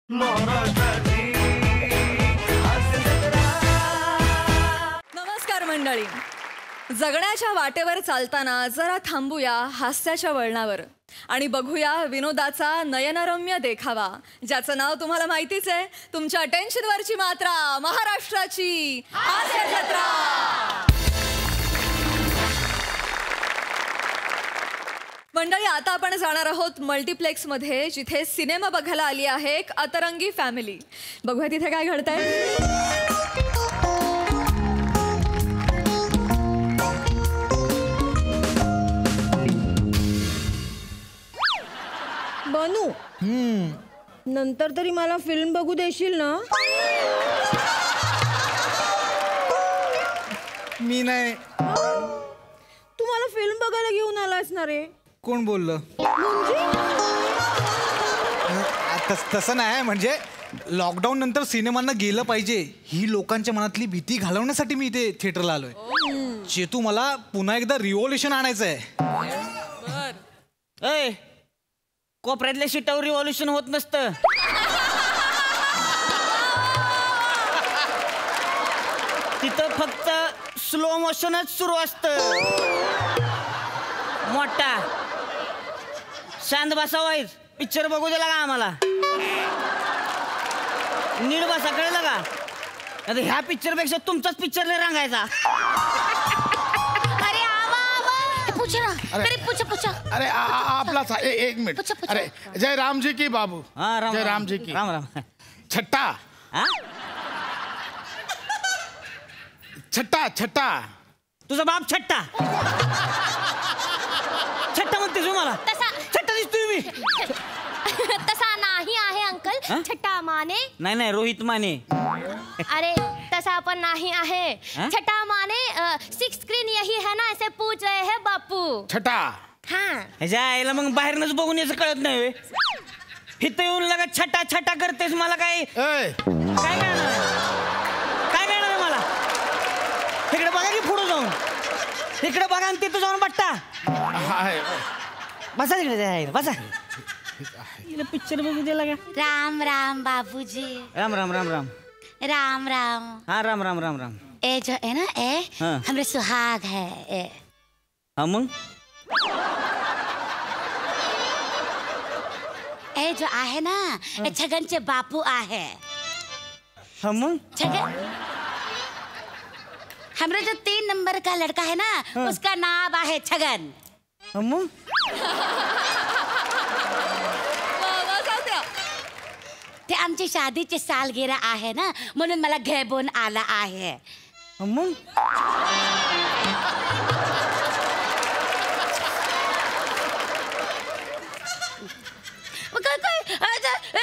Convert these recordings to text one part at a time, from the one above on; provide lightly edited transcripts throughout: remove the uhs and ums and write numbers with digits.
नमस्कार मंडळी. जगण्याच्या वाटेवर चालताना जरा थांबूया हास्याच्या वळणावर आणि बघूया विनोदाचा नयनरम्य देखावा, ज्याचं नाव तुम्हाला माहितीच आहे. तुमच्या टेन्शनवरची मात्रा, महाराष्ट्राची हास्य जत्रा. मंडळी, आता आपण जाणार आहोत मल्टिप्लेक्समध्ये, जिथे सिनेमा बघायला आली आहे एक अतरंगी फॅमिली. बघूया तिथे काय घडतंय. बनू, नंतर तरी मला फिल्म बघू देशील ना? मी नाही. तू मला फिल्म बघायला घेऊन आलास ना रे? कोण बोललं? तसं नाही, म्हणजे लॉकडाऊन नंतर सिनेमांना गेलं पाहिजे ही लोकांच्या मनातली भीती घालवण्यासाठी मी इथे थिएटरला आलोय. चेतू, मला पुन्हा एकदा रिव्हॉल्युशन आणायचं आहे. कोपऱ्यातल्या सीटावर रिव्हॉल्युशन होत नसतं. तिथं फक्त स्लो मोशनच सुरू असतं. मोठा शांत बसा, वाईज पिक्चर बघू दिला का आम्हाला? नीट बसा, कळलं का? आता ह्या पिक्चर पेक्षा तुमचाच पिक्चर नाही रंगायचा. अरे आपलाच एक मिनिट. अरे जय राम जी की बाबू. जय राम जी की. राम राम. छट्टा छट्टा छट्टा. तुझा बाप छट्टा छट्टा म्हणतेस मला? छट्टा दिसतोय मी. तसा नाही आहे अंकल. छट्टा माने नाही, रोहित माने. अरे तसा पण नाही आहे. छट्टा माने 6 स्क्रीन यही है ना, ऐसे पूछ रहे हैं बापू. छट्टा. हाँ, ह्याच्या आईला मग बाहेरनच बघून याचं कळत नाही. इथं येऊन लगा छटा छटा करतेस. मला काय काय कळणार मला? इकडे बघा की पुढे जाऊन. इकडे बघा आणि तिथं जाऊन बट्टा. बसा तिकडे, बसा. पिक्चर बघू दिला का? राम राम बाबूजी. राम राम राम राम. राम राम. हाँ, राम राम राम राम. ए जो है ना, हमरे सुहाग है. हाँ मग ए जो आहे ना, छगनचे बापू आहे. हाँ मग छगन, हमरा जो 3 नंबर का लड़का है ना, उसका नाम आहे छगन. हाँ मग ते आमची शादीची सालगिरह आहे ना, म्हणून मला घेऊन आला आहे. मग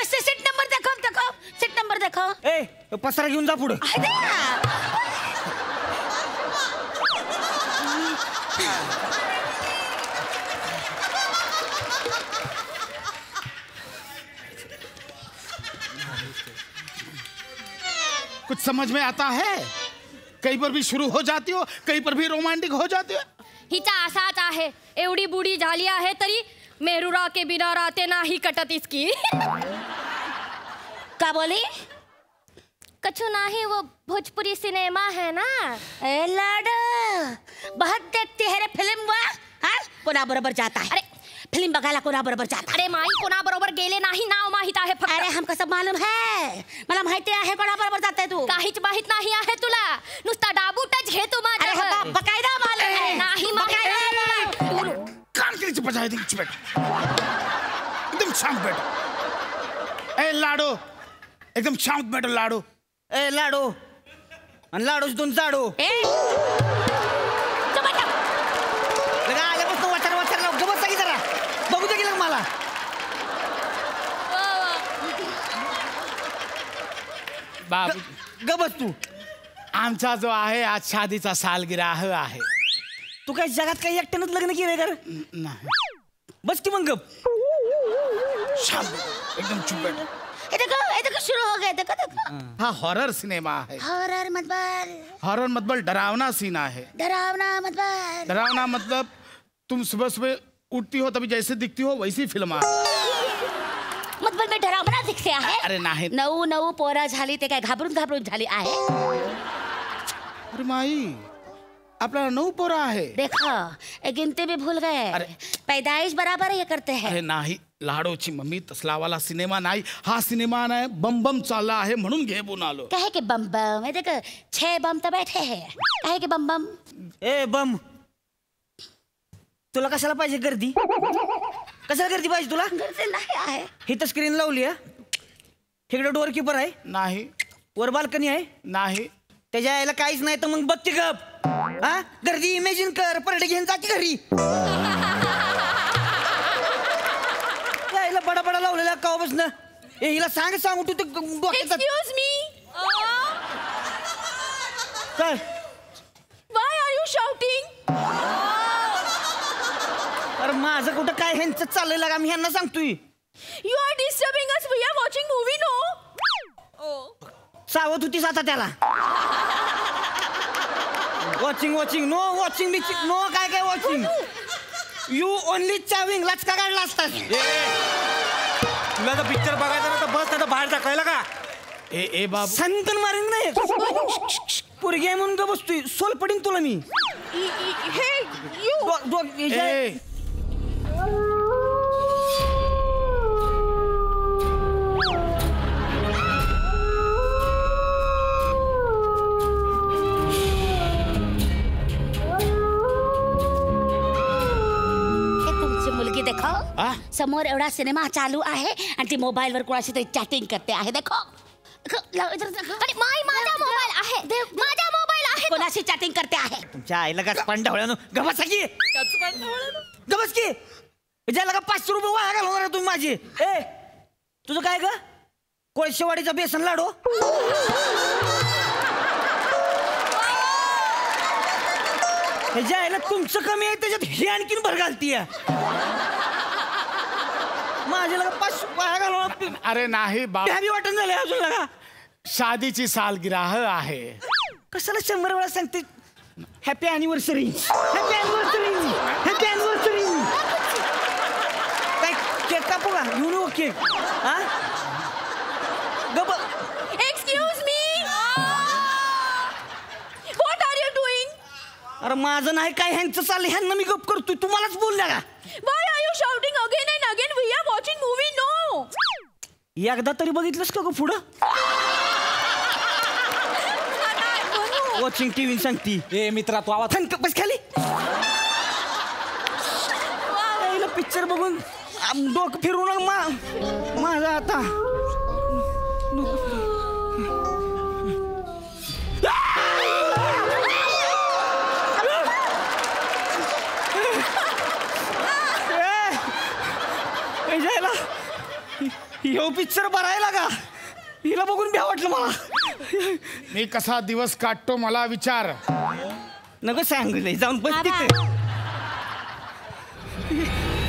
सीट नंबर दाखव. सीट नंबर दाखव. पसारा घेऊन जा पुढे. कुछ समझ में आता है? कहीं पर भी शुरू हो जाती हो, कहीं पर भी रोमांटिक हो जाती हो. हिचा असाच आहे. एवढी बुडी झाली आहे तरी मेहरुरा के बिना राते नाही कटत इसकी. का बोली? कछु नाही, वो भोजपुरी सिनेमा है ना. ए लाडो, बहुत देखती है रे फिल्म. वा कोणा बरोबर जाता है? अरे फिल्म बघायला कोणा बरोबर जाता? अरे माई, कोणा बरोबर गेले नाही, नाव माहित आहे फक्त. अरे हम कसं मालूम है? मला माहिती आहे कोणा बरोबर जाते तू. काहीच माहित नाही आहे तुला. नुसता डाबूटच घे तू माझ्या. अरे बकायदा मालूम आहे. नाही बकायदा. कान के नीचे बजाए दी एकदम शांत बैठो. ए लाडो, एकदम शांत बैठो लाडो. ए लाडो आणि लाडूच दोन जाडो. आल्यापासून वाचार गबस की जरा बघू दे गेलं मला. बाबू गबस तू. आमचा जो आहे आज शादीचा सालगिरह आहे. तू काय जगात काही एकट्यानंच लग्न केलंय कर? नाही. बस की मग गप. शांत एकदम चुप बैठो. देखो शुरू हो गए. देखो. हाँ, हॉरर सिनेमा है. हॉरर मतलब डरावना सीना है. डरावना मतलब तुम सुबह सुबह उठती हो तभी जैसे दिखती हो वैसी फिल्म है. मतलब पण मी डरावना दिसते आहे. अरे नाही. 9 पोरं झाली ते काय घाबरून झाली आहे. अरे माई आपल्याला 9 पोरं आहे. देखो ये गिनती भी भूल गए. अरे. पैदाइश बराबर ये करते हैं. अरे नाही लाडोची मम्मी तसलावाला सिनेमा नाही. हा सिनेमा नाही बम बम चालला आहे म्हणून घेऊन आलो. कहे कि बम बम. देख 6 बम तो बैठे हैं. कहे कि बम बम. ए बम, तुला कशाला पाहिजे गर्दी? कशाला गर्दी पाहिजे तुला? गर्दी नाही आहे. ही तर स्क्रीन लावली आहे. इकडे डोअर कीपर आहे, नाही वर बाल्कनी आहे. नाही त्याच्या यायला काहीच नाही तर मग बघते गप. हा गर्दी इमॅजिन कर, परडे घेऊन जा की घरी. यायला बडा बडा लावलेला काव बसणं. ए हिला सांगू तू तर डोक्यात एक्सक्यूज मी, काय व्हाय आर यू शाउटिंग? अरे माझं कुठं काय ह्यांचं चाललंय लागा, मी ह्यांना सांगतोय. You are disturbing us. We are watching movie. No. सावध होतीस आता त्याला. Watching no watching no. काय वॉचिंग. You only chewing. लचका काढला असतास. तुला जर पिक्चर बघायचा ना तर बस नाही तर बाहेर जा, कळलं का? ए बाबू संतन मारेन नाही. पोरगी आहे म्हणून का बसतोय. सोल पडीन तुला मी. हे यू. ए मुलगी देखो समोर एवढा सिनेमा चालू आहे आणि ती मोबाईलवर कोणाशी तरी चॅटिंग करते आहे. देखो माझा मोबाईल आहे. माझा मोबाईल आहे. कोणाशी चॅटिंग करते आहे. तुमच्या आईला का पांढवळ्यानं गबस की. गबस की. ज्याला का 500 रुपये वाया घालवणार तुम्ही माझे. ए तुझं काय ग? कोळशेवाडीचा बेसन लाडू. ह्याच्या आईला तुमचं कमी आहे त्याच्यात हे आणखीन भर घालतीय. माझ्याला 500 वाया घालवणार. अरे नाही बाबा हॅपी वाटण झालंय अजून लगा. शादीची सालगिराह आहे. कशाला 100 वेळा सांगते happy anniversary. Happy anniversary. Happy anniversary. काय केक कापू का? घेऊन येऊ केक. हा गप. Excuse me, what are you doing? अरे माझं नाही काय ह्यांचं चाललंय. ह्यांना मी गप करतोय. तुम्हालाच बोलल्या का? Why are you shouting again and again? We are watching movie. No. एकदा तरी बघितलंस का ग पुढं? Watching TV सांगती. ए मित्रा तू आवाज थंक बस खाली. पिक्चर बघून डोकं फिरून माझं आता. ह्यो पिक्चर बरायला का? हिला बघून भ्या वाटलं मला. मी कसा दिवस काढतो मला विचार. नको सांगू जाऊन बस तिथे.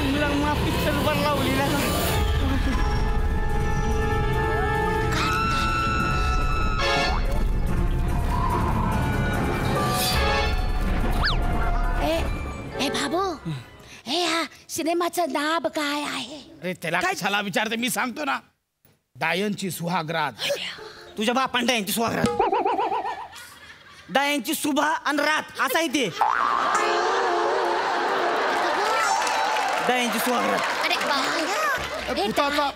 तुला पिक्चर बर लावली ना. ए बाबू, हे हा सिनेमाचं नाव काय आहे? अरे त्याला कशाला विचारते, मी सांगतो ना. डायनची सुहागरात. तुझ्या बापान डायांची सुहागरात. डायांची सुभा आणि रात असा आहे ते. डायांची सुहागरात.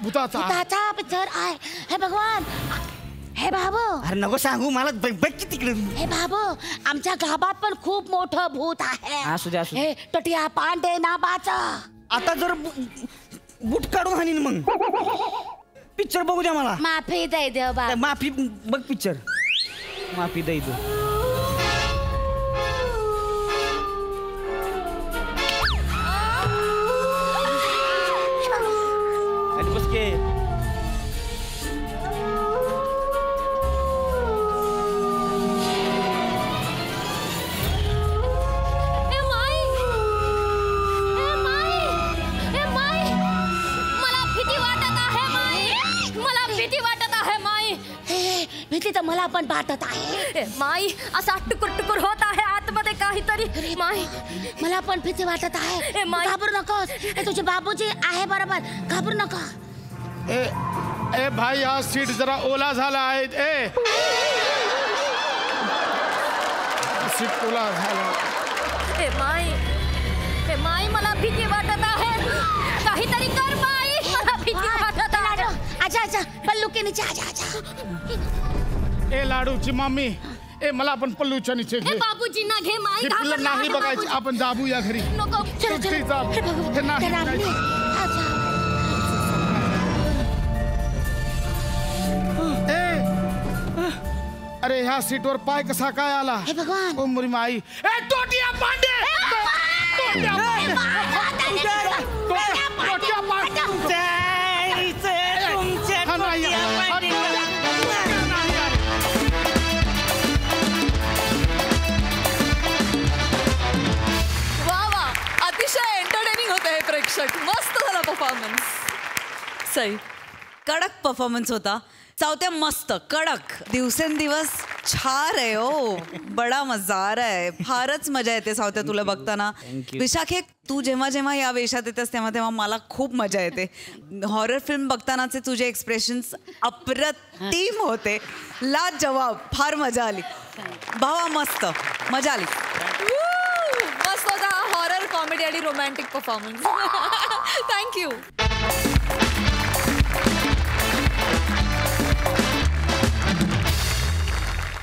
भूताचा पिक्चर आहे. हे भगवान. हे बाबू. अरे नको सांगू मला. बघ की तिकडे. हे बाबू, आमच्या गावात पण खूप मोठं भूत आहे. असू दे. हे टटिया पांडे नावाचं. आता जर बूट काढून हाणीन मग. पिक्चर बघू द्या मला. माफी दे देव बाबा. माफी बघ पिक्चर. माफी दे दे. बस के. भीती तर मला पण वाटत आहे. माई असा टुकुर टुकुर होत आहे आतमध्ये काहीतरी. माई मला पण भीती वाटत आहे. घाबरू नकोस. हे तुझे बाबूजी आहे बरोबर. घाबरू नको. ए भाई हा सीट जरा ओला झाला आहे सीट ओला झाला. हे माई मला भीती वाटत आहे. काहीतरी कर माई, मला भीती वाटत आहे. आजा आजा पल्लू के नीचे आजा आजा. ए लाडूची मम्मी मला आपण पल्लूच्या नीचे घे. बाबूजींना घे माई. फिल्म नाही बघायची आपण जाबूया घरी. नको. हे नाही अरे ह्या सीटवर पाय कसा काय आला. हे भगवान. ओ मुरी माई. ए टोटिया पांडे. टोटिया पांडे. वा वा, अतिशय एंटरटेनिंग होते हे प्रेक्षक. मस्त झाला परफॉर्मन्स. सई कडक परफॉर्मन्स होता. चावत्या मस्त कडक. दिवसेंदिवस छार आहे ओ. बडा मजा आ रहा है. फारच मजा येते सावत्या तुला बघताना. विशाखे तू जेव्हा जेव्हा या वेशात येतेस तेव्हा तेव्हा मला खूप मजा येते. हॉरर फिल्म बघतानाचे तुझे एक्सप्रेशन्स अप्रतिम होते. लाजवाब. फार मजा आली भावा. मस्त मजा आली. मस्त होता हॉरर कॉमेडी आणि रोमॅन्टिक परफॉर्मन्स. थँक्यू.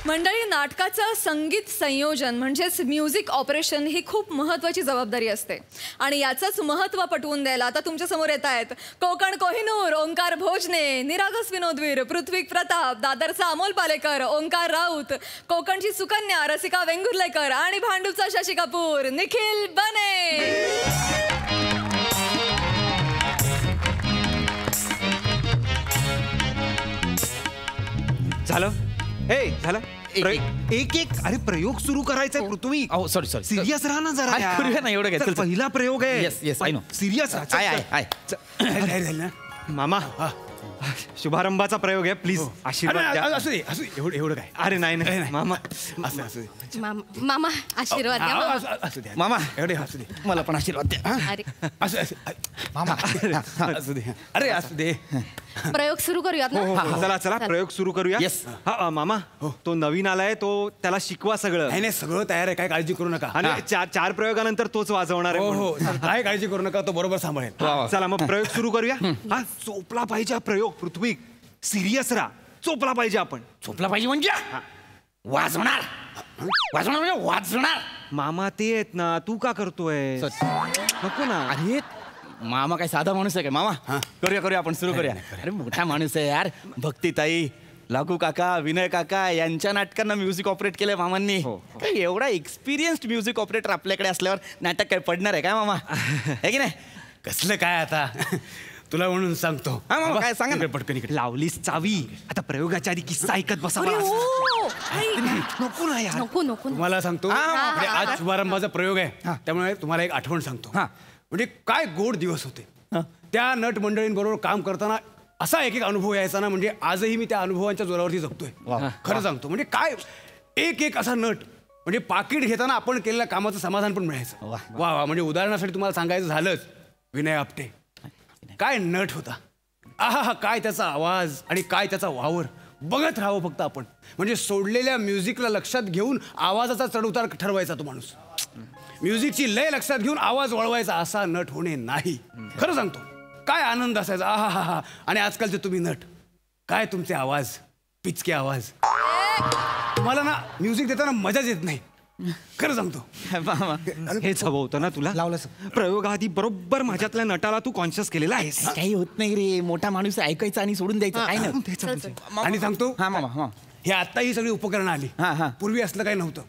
मंडळी, नाटकाचं संगीत संयोजन म्हणजेच म्युझिक ऑपरेशन ही खूप महत्त्वाची जबाबदारी असते आणि याचंच महत्त्व पटवून द्यायला आता तुमच्यासमोर येत आहेत कोकण कोहिनूर ओंकार भोजने, निरागस विनोदवीर पृथ्वी प्रताप, दादरचा अमोल पालेकर, ओंकार राऊत, कोकणची सुकन्या रसिका वेंगुर्लेकर आणि भांडूपचा शशी कपूर निखिल बने. झालं झालं. एक एक अरे प्रयोग सुरू करायचा आहे पृथ्वी. सॉरी सिरियस राहा ना जरा. करूया ना एवढं काय. पहिला प्रयोग आहे. Yes I know. सिरियस मामा. शुभारंभाचा प्रयोग आहे. प्लीज आशीर्वाद द्या. असू दे एवढं काय. अरे नाही मामा. असं मामा आशीर्वाद द्या. असू दे मामा एवढे असू दे. मला पण आशीर्वाद द्या. अरे असं मामा असू दे. अरे असू दे. प्रयोग सुरू करूयात ना. चला चला प्रयोग सुरू करूया. Yes. हा मामा तो नवीन आलाय तो त्याला शिकवा सगळं. नाही सगळं तयार आहे काय काळजी करू नका. आणि चार प्रयोगानंतर तोच वाजवणार आहे. हो काय काळजी करू नका तो बरोबर सांभाळेल. चला मग प्रयोग सुरू करूया. हा चोपला पाहिजे हा प्रयोग पृथ्वी. सिरियस राहा. चोपला पाहिजे आपण. झोपला पाहिजे म्हणजे वाजवणार म्हणजे वाजवणार. मामा ते आहेत ना. तू का करतोय. नको ना. अरे मामा काय साधा माणूस आहे काय. मामा करूया आपण सुरू करूया. अरे मोठा माणूस आहे यार. भक्तीताई, लागू काका, विनय काका यांच्या नाटकांना म्युझिक ऑपरेट केलंय मामांनी. काय एवढा एक्सपिरियन्स्ड म्युझिक ऑपरेटर आपल्याकडे असल्यावर नाटक काय पडणार आहे काय मामा. आहे की नाही. कसलं काय आता तुला म्हणून सांगतो. हा मामा काय सांगा ना. पटकन इकडे. लावलीस चावी. आता प्रयोगाच्या आधी किस्सा ऐकत बसा. नको ना यार. नको तुम्हाला सांगतो म्हणजे आज शुभारंभाचा प्रयोग आहे त्यामुळे तुम्हाला एक आठवण सांगतो. म्हणजे काय गोड दिवस होते. त्या नट मंडळींबरोबर काम करताना असा एक अनुभव यायचा ना. म्हणजे आजही मी त्या अनुभवांच्या जोरावरती जगतोय. खरं सांगतो. म्हणजे काय एक असा नट म्हणजे पाकिट घेताना आपण केलेल्या कामाचं समाधान पण मिळायचं. वा म्हणजे उदाहरणासाठी तुम्हाला सांगायचं झालंच विनय आपटे. काय नट होता. आहा काय त्याचा आवाज आणि काय त्याचा वावर. बघत राहावं फक्त आपण. म्हणजे सोडलेल्या म्युझिकला लक्षात घेऊन आवाजाचा चढउतार ठरवायचा तो माणूस. म्युझिकची लय लक्षात घेऊन आवाज वळवायचा असा नट होणे नाही. खरं सांगतो काय आनंद असायचा. आहा. आणि आजकालचे तुम्ही नट काय तुमचे आवाज पिचके आवाज. तुम्हाला ना म्युझिक देताना मजाच येत नाही. खरं सांगतो. हेच हवं होतं ना तुला. लावलं प्रयोगाआधी बरोबर माझ्यातल्या नटाला तू कॉन्शियस केलेला आहेस. काही होत नाही रे. मोठा माणूस ऐकायचा आणि सोडून द्यायचं काय नाही. आणि सांगतो हा मामा हे आता ही सगळी उपकरणं आली. पूर्वी असलं काही नव्हतं.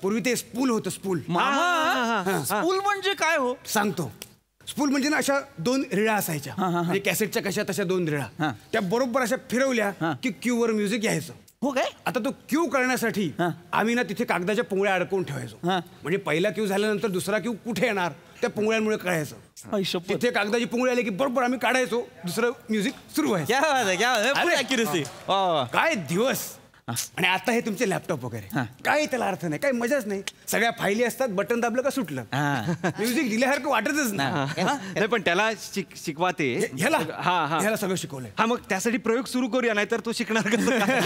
पूर्वी ते स्पूल होतं. स्पूल स्कूल म्हणजे काय हो. सांगतो. स्पूल म्हणजे ना अशा 2 रिळा असायच्या. म्हणजे कॅसेटच्या कशा तशा 2 रिळा. त्या बरोबर अशा फिरवल्या की क्यू वर म्युझिक यायचं. हो काय. आता तो क्यू करण्यासाठी आम्ही ना तिथे कागदाच्या पुंगळ्या अडकवून ठेवायचो. म्हणजे पहिला क्यू झाल्यानंतर दुसरा क्यू कुठे येणार त्या पुंगळ्यांमुळे कळायचं. तिथे कागदाची पुंगळी आली की बरोबर आम्ही काढायचो. दुसरं म्युझिक सुरू व्हायचं. क्या बात आहे. काय दिवस. आणि आता हे तुमचे लॅपटॉप वगैरे काही त्याला अर्थ नाही, काही मजाच नाही. सगळ्या फायली असतात, बटन दाबलं का सुटलं. म्युझिक दिल्यासारखं वाटतच नाही पण त्याला शिकवा ते ह्याला ह्याला सगळं शिकवलंय. हा मग त्यासाठी प्रयोग सुरू करूया, नाहीतर तो शिकणार कसं काय?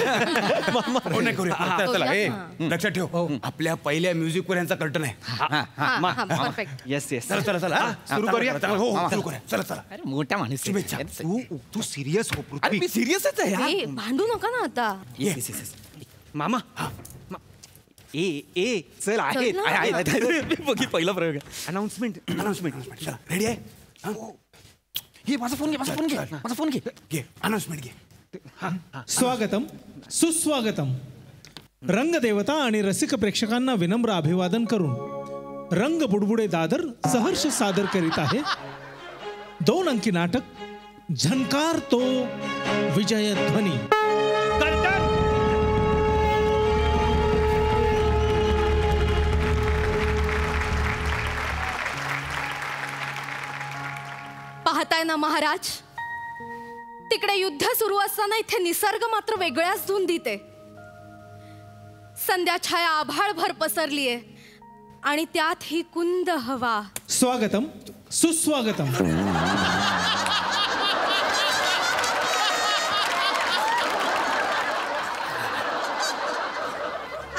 नाही करूया. चला लक्षात ठेव, आपल्या पहिल्या म्युझिकवर यांचा कर्टन आहे. येस येस चला चला चला सुरू करूया. हो सुरू करूया. चला चला. मोठा माणूस आहे. शुभेच्छा. तू सिरियस हो अरे पृथ्वी. मी सिरियसच आहे यार. ए, भांडू नका ना आता. मामा ए चल आहे चल ना. बघी पहिला प्रयोग आहे. अनाउन्समेंट. चला रेडी आहे. हे माझा फोन घे, माझा फोन घे, माझा फोन घे. घे अनाउन्समेंट घे. स्वागतम सुस्वागतम. रंगदेवता आणि रसिक प्रेक्षकांना विनम्र अभिवादन करून रंग बुडबुडे दादर सहर्ष सादर करीत आहे 2 अंकी नाटक झनकार तो विजय ध्वनी. पाहताय ना महाराज, तिकडे युद्ध सुरू असताना इथे निसर्ग मात्र वेगळ्याच धुंदीते. संध्या छाया आभाळभर पसरलीये आणि त्यात ही कुंद हवा. स्वागतम सुस्वागतम.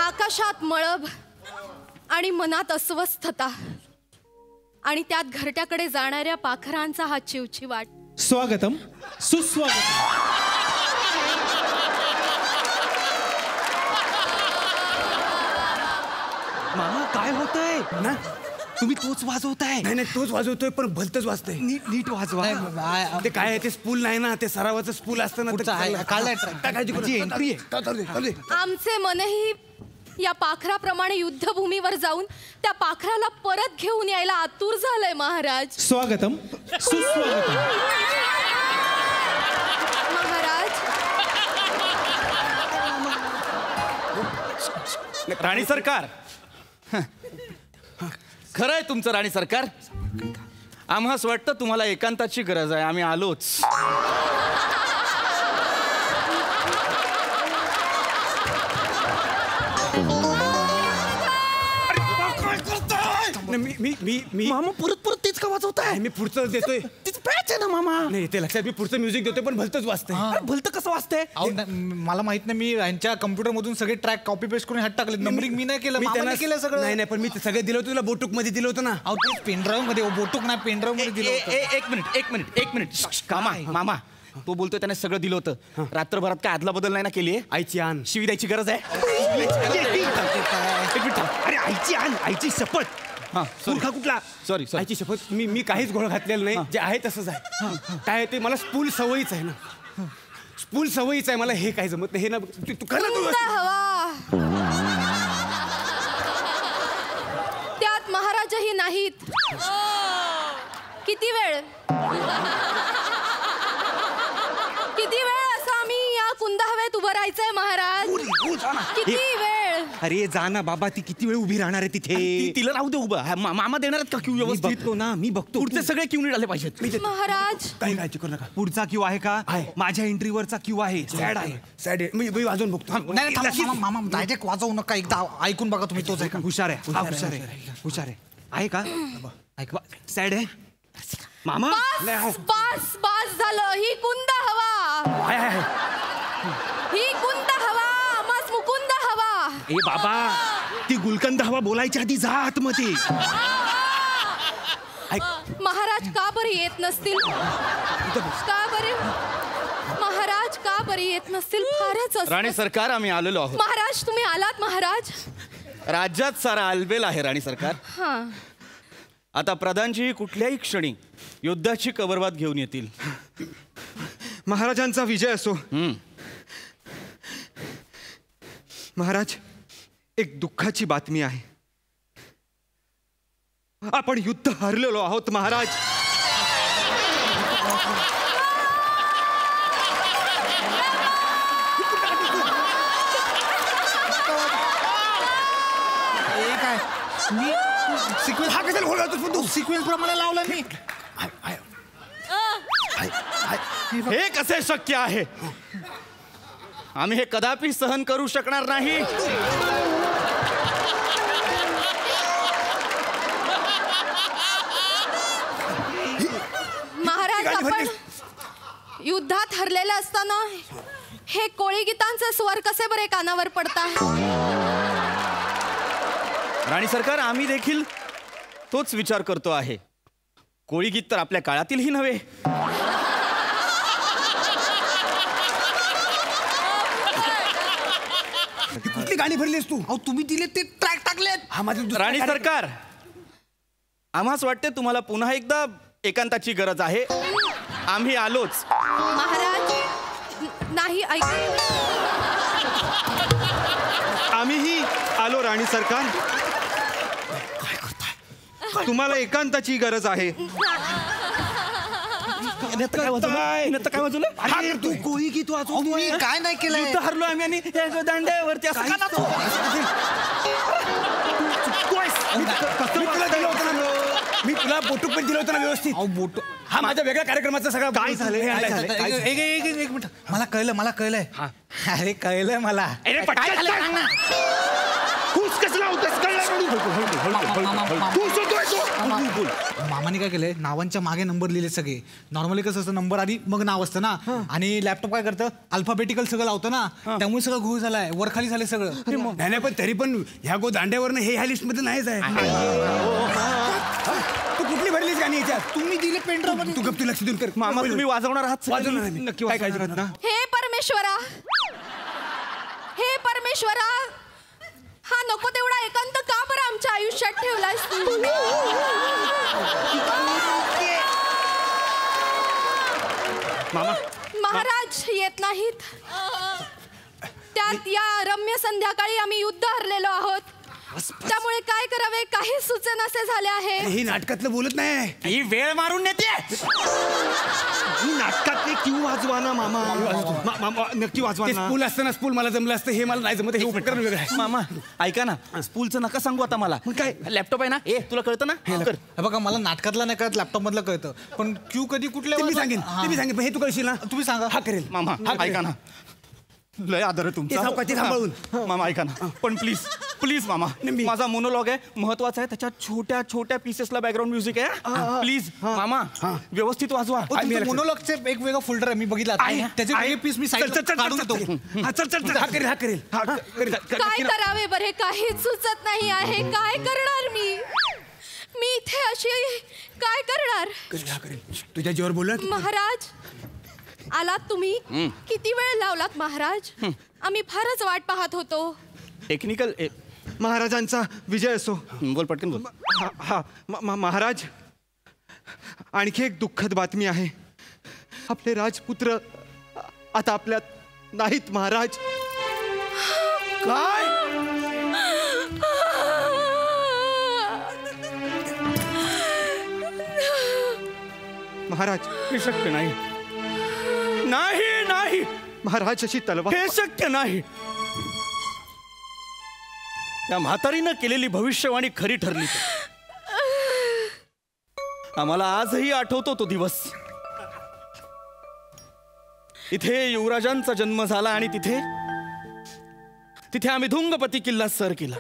आकाशात मळभ आणि मनात अस्वस्थता आणि त्यात घरट्याकडे जाणाऱ्या पाखरांचा हा चिवचिवाट. स्वागतम सुस्वागतम. मामा काय होतंय ना तुम्ही तोच वाजवताय. नाही नाही तोच वाजवतोय, पण भलतच वाजतंय. नीट वाजवा. ते काय आहे, ते स्पूल नाही ना, ते सरावाचं स्पूल असतं ना. एंट्री आहे. आमचे मनही या पाखराप्रमाणे युद्धभूमीवर जाऊन त्या पाखराला परत घेऊन यायला आतुर झालंय महाराज. स्वागतम सुस्वागतम. महाराज राणी सरकार, खरं आहे तुमचं राणी सरकार. आम्हास वाटतं तुम्हाला एकांताची गरज आहे. आम्ही आलोच. मामा परत तेच का वाजवताय? मी पुढचं देतोय. ना मामा नाही ते लक्षात, मी पुढचं म्युझिक देतोय पण भलतच वाजतंय. भलतं कसं वाजतंय? मला माहित नाही, मी यांच्या कम्प्युटर मधून सगळे ट्रॅक कॉपी पेस्ट करून ह्यात टाकले. नंबरिंग मी नाही केलं, मामाने केलं सगळं. नाही नाही पण मी ते सगळं दिलं होतं तुला, बोटूक मध्ये दिलं होतं ना. पेनड्राईव्ह मध्ये, बोटूक नाही पेनड्राईव्ह मध्ये दिलं होतं. एक मिनिट मामा मामा, तो बोलतोय त्याने सगळं दिलं होतं. रात्रभरात काय आदला बदल नाही ना केली? आईची आण शिवी द्यायची गरज आहे. अरे आईची शपथ. मूर्खा कुठला? सॉरी आईची शपथ, मी काहीच घोळ घातलेलं नाही. जे आहे तसंच आहे. काय ते मला स्पूल सवयीच आहे ना. स्पूल सवयीच आहे मला. हे काय जमत नाही. हे ना तू कर ना. कुंद हवा, त्यात महाराजही नाहीत. किती वेळ असं आम्ही या कुंद हवेत उभं राहायचंय महाराज? किती वेळ? अरे जा ना बाबा, ती किती वेळ उभी राहणार आहे तिथे? तिला राहू दे उभं. मामा देणार आहेत का क्यू व्यवस्थित? मी बघतो. पुढचे सगळे क्यू नीट आले पाहिजेत. महाराज काही काळजी करू नका. पुढचा क्यू आहे का? माझ्या एंट्रीवरचा क्यू आहे. सॅड आहे. सॅड आहे. मी वाजवून बघतो. नाही मामा डायरेक्ट वाजवू नका, एकदा ऐकून बघा तुम्ही. तोच आहे का? हुशार आहे. आहे का? ऐकवा. सॅड आहे मामा. पास झालं. ही कुंद हवा, ही कुंद हवा, मस्त मुकुंद हवा. ए बाबा, ती गुलकंद हवा बोलायच्या आधी जा आतमध्ये. महाराज का बरे येत नसतील? का बरे महाराज का बरे येत नसतील? फारच राणी सरकार, आम्ही आलेलो आहोत. महाराज तुम्ही आलात महाराज. राज्यात सारा आलबेल आहे राणी सरकार. हा, आता प्रधानजी कुठल्याही क्षणी युद्धाची कबरबात घेऊन येतील. महाराजांचा विजय असो. महाराज, एक दुःखाची बातमी आहे. आपण युद्ध हरलेलो आहोत महाराज. काय मी सिक्वेन्स हा कशाला बोलला तू? सिक्वेन्स प्रमाणे लावलं मी. हे कसे शक्य आहे? आम्ही हे कदापि सहन करू शकणार नाही. महाराज, आपण युद्धात हरलेले असताना हे कोळी गीतांचे स्वर कसे बरे कानावर पडतात? राणी सरकार, आम्ही देखील तोच विचार करतो आहे. कोळी गीत तर आपल्या काळातीलही नव्हे. कुठली गाणी भरलीस तू? अहो तुम्ही दिले ते ट्रॅक टाकलेत. हा माझा दुसरा राणी कार्यक्रम. सरकार, आम्हास वाटते तुम्हाला पुन्हा एकदा एकांताची गरज आहे. आम्ही आलोच. महाराज नाही, ऐक. आम्हीही आलो राणी सरकार. तुम्हाला एकांताची गरज आहे. काय वाजवलं? अरे तू कोळी गीत वाजवतोय. मी काय नाही केलंय. युद्ध हरलो आम्ही आणि दांड्यावरती असं का नाचतो? मी तुला बोटू पण दिलं होतं ना व्यवस्थित. बोट हा माझ्या वेगळ्या कार्यक्रमाचा सगळा काय झालंय? काय झालं? एक मिनिट, मला कळलंय. अरे कळलंय मला. अरे काय झालं? खूस कसला होतास? मामाने काय केलंय, नावांच्या मागे नंबर लिहिले सगळे. नॉर्मली कसं असतं, नंबर आधी मग नाव असतं ना. आणि लॅपटॉप काय करतं, अल्फाबेटिकल सगळं लावतं ना. त्यामुळे सगळं घोळ झालाय, वरखाली झाले सगळं. नाही पण तरी पण ह्या गो दांड्यावरनं हे ह्या लिस्ट मध्ये नाहीच आहे. तू कुठली भरलीस गाणी याच्यात? तुम्ही दिले पेनड्राईव्ह मध्ये. तू गप, तू लक्ष देऊन कर. मामा तुम्ही वाजवणार आहात? वाजवणार आहे मी. नक्की काय वाजवणार काळजी करत ना? हे परमेश्वरा, हे परमेश्वरा, हा नको तेवढा एकांत का बरं आमच्या आयुष्यात ठेवलास तू? मामा महाराज येत नाहीत. त्यात या रम्य संध्याकाळी आम्ही युद्ध हरलेलो आहोत. त्यामुळे काय करावे काही सुचेनासे झाले आहे. ही नाटकातलं बोलत नाही. ही वेळ मारून नेते. ही नाटकातले क्यू वाजवा ना मामा. मामा नक्की वाजवा ते ना. स्पूल असतं ना, स्पूल मला जमलं असतं. हे मला नाही जमत. हे उपकरण वेगळं आहे. मामा ऐका ना, स्पूलचं नका सांगू आता मला. काय? लॅपटॉप आहे ना, तुला कळतं ना? कर. हे बघा, मला नाटकातला नाही कळत, लॅपटॉप मधलं कळतं. पण क्यू कधी कुठल्या ते मी वाजवा- सांगेन, हा. ते मी सांगेन. पण हे तू कळशील ना? तुम्ही सांगा. हा करेल. मामा ऐका ना, लय आदर आहे तुमचा. ते सावकाश, ते सांभाळून. मामा ऐका ना, पण प्लीज प्लीज मामा, माझा मोनोलॉग आहे, महत्वाचा आहे. त्याच्यात छोट्या छोट्या पीसेसला बॅकग्राऊंड म्युझिक आहे. प्लीज मामा व्यवस्थित वाजवा. मोनोलॉगचे एक वेगळा फोल्डर आहे, मी बघितला. त्याचे वेगळे पीस मी साईड काढून देतो. हा करेल, हा करेल. काय करावे बरे काहीच सुचत नाही आहे. काय करणार मी इथे अशी काय करणार? तुझ्या जीवर बोलत. महाराज आलात तुम्ही? किती वेळ लावलात महाराज? आम्ही फारच वाट पाहत होतो. टेक्निकल महाराजांचा विजय असो. बोल पटकन बोल. हा महाराज, आणखी एक दुःखद बातमी आहे. आपले राजपुत्र आता आपल्यात नाहीत महाराज. काय? महाराज हे शक्य नाही. नाही नाही महाराज, अशी तलवार. हे शक्य नाही. त्या म्हातारीनं केलेली भविष्यवाणी खरी ठरली. आम्हाला आजही आठवतो तो दिवस. इथे युवराजांचा जन्म झाला आणि तिथे आम्ही धुंगपती किल्ला सर केला.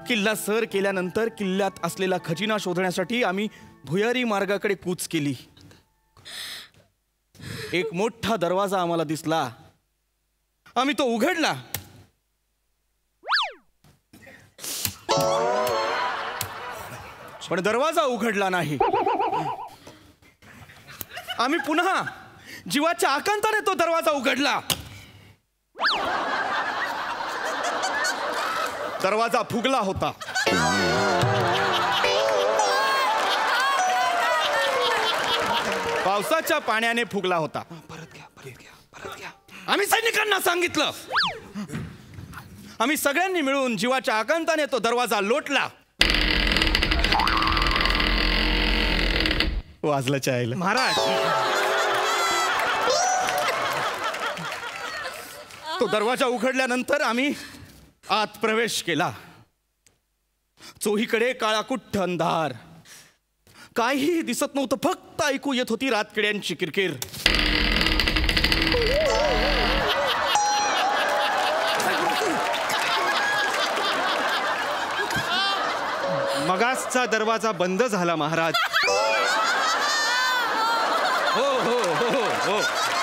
किल्ला सर केल्यानंतर किल्ल्यात असलेला खजिना शोधण्यासाठी आम्ही भुयारी मार्गाकडे कूच केली. एक मोठा दरवाजा आम्हाला दिसला. आम्ही तो उघडला. पण दरवाजा उघडला नाही. आम्ही पुन्हा जीवाच्या आकांताने तो दरवाजा उघडला. दरवाजा फुगला होता. पावसाच्या पाण्याने फुगला होता. परत घ्या. आम्ही सैनिकांना सांगितलं. आम्ही सगळ्यांनी मिळून जीवाच्या आकांताने तो दरवाजा लोटला. वाजला चायला. महाराज, तो दरवाजा उघडल्यानंतर आम्ही आत प्रवेश केला. चोहीकडे काळाकुट्ट अंधार. काहीही दिसत नव्हतं. फक्त ऐकू येत होती रातकिड्यांची किरकिर. आमचा दरवाजा बंद झाला महाराज. हो हो हो हो हो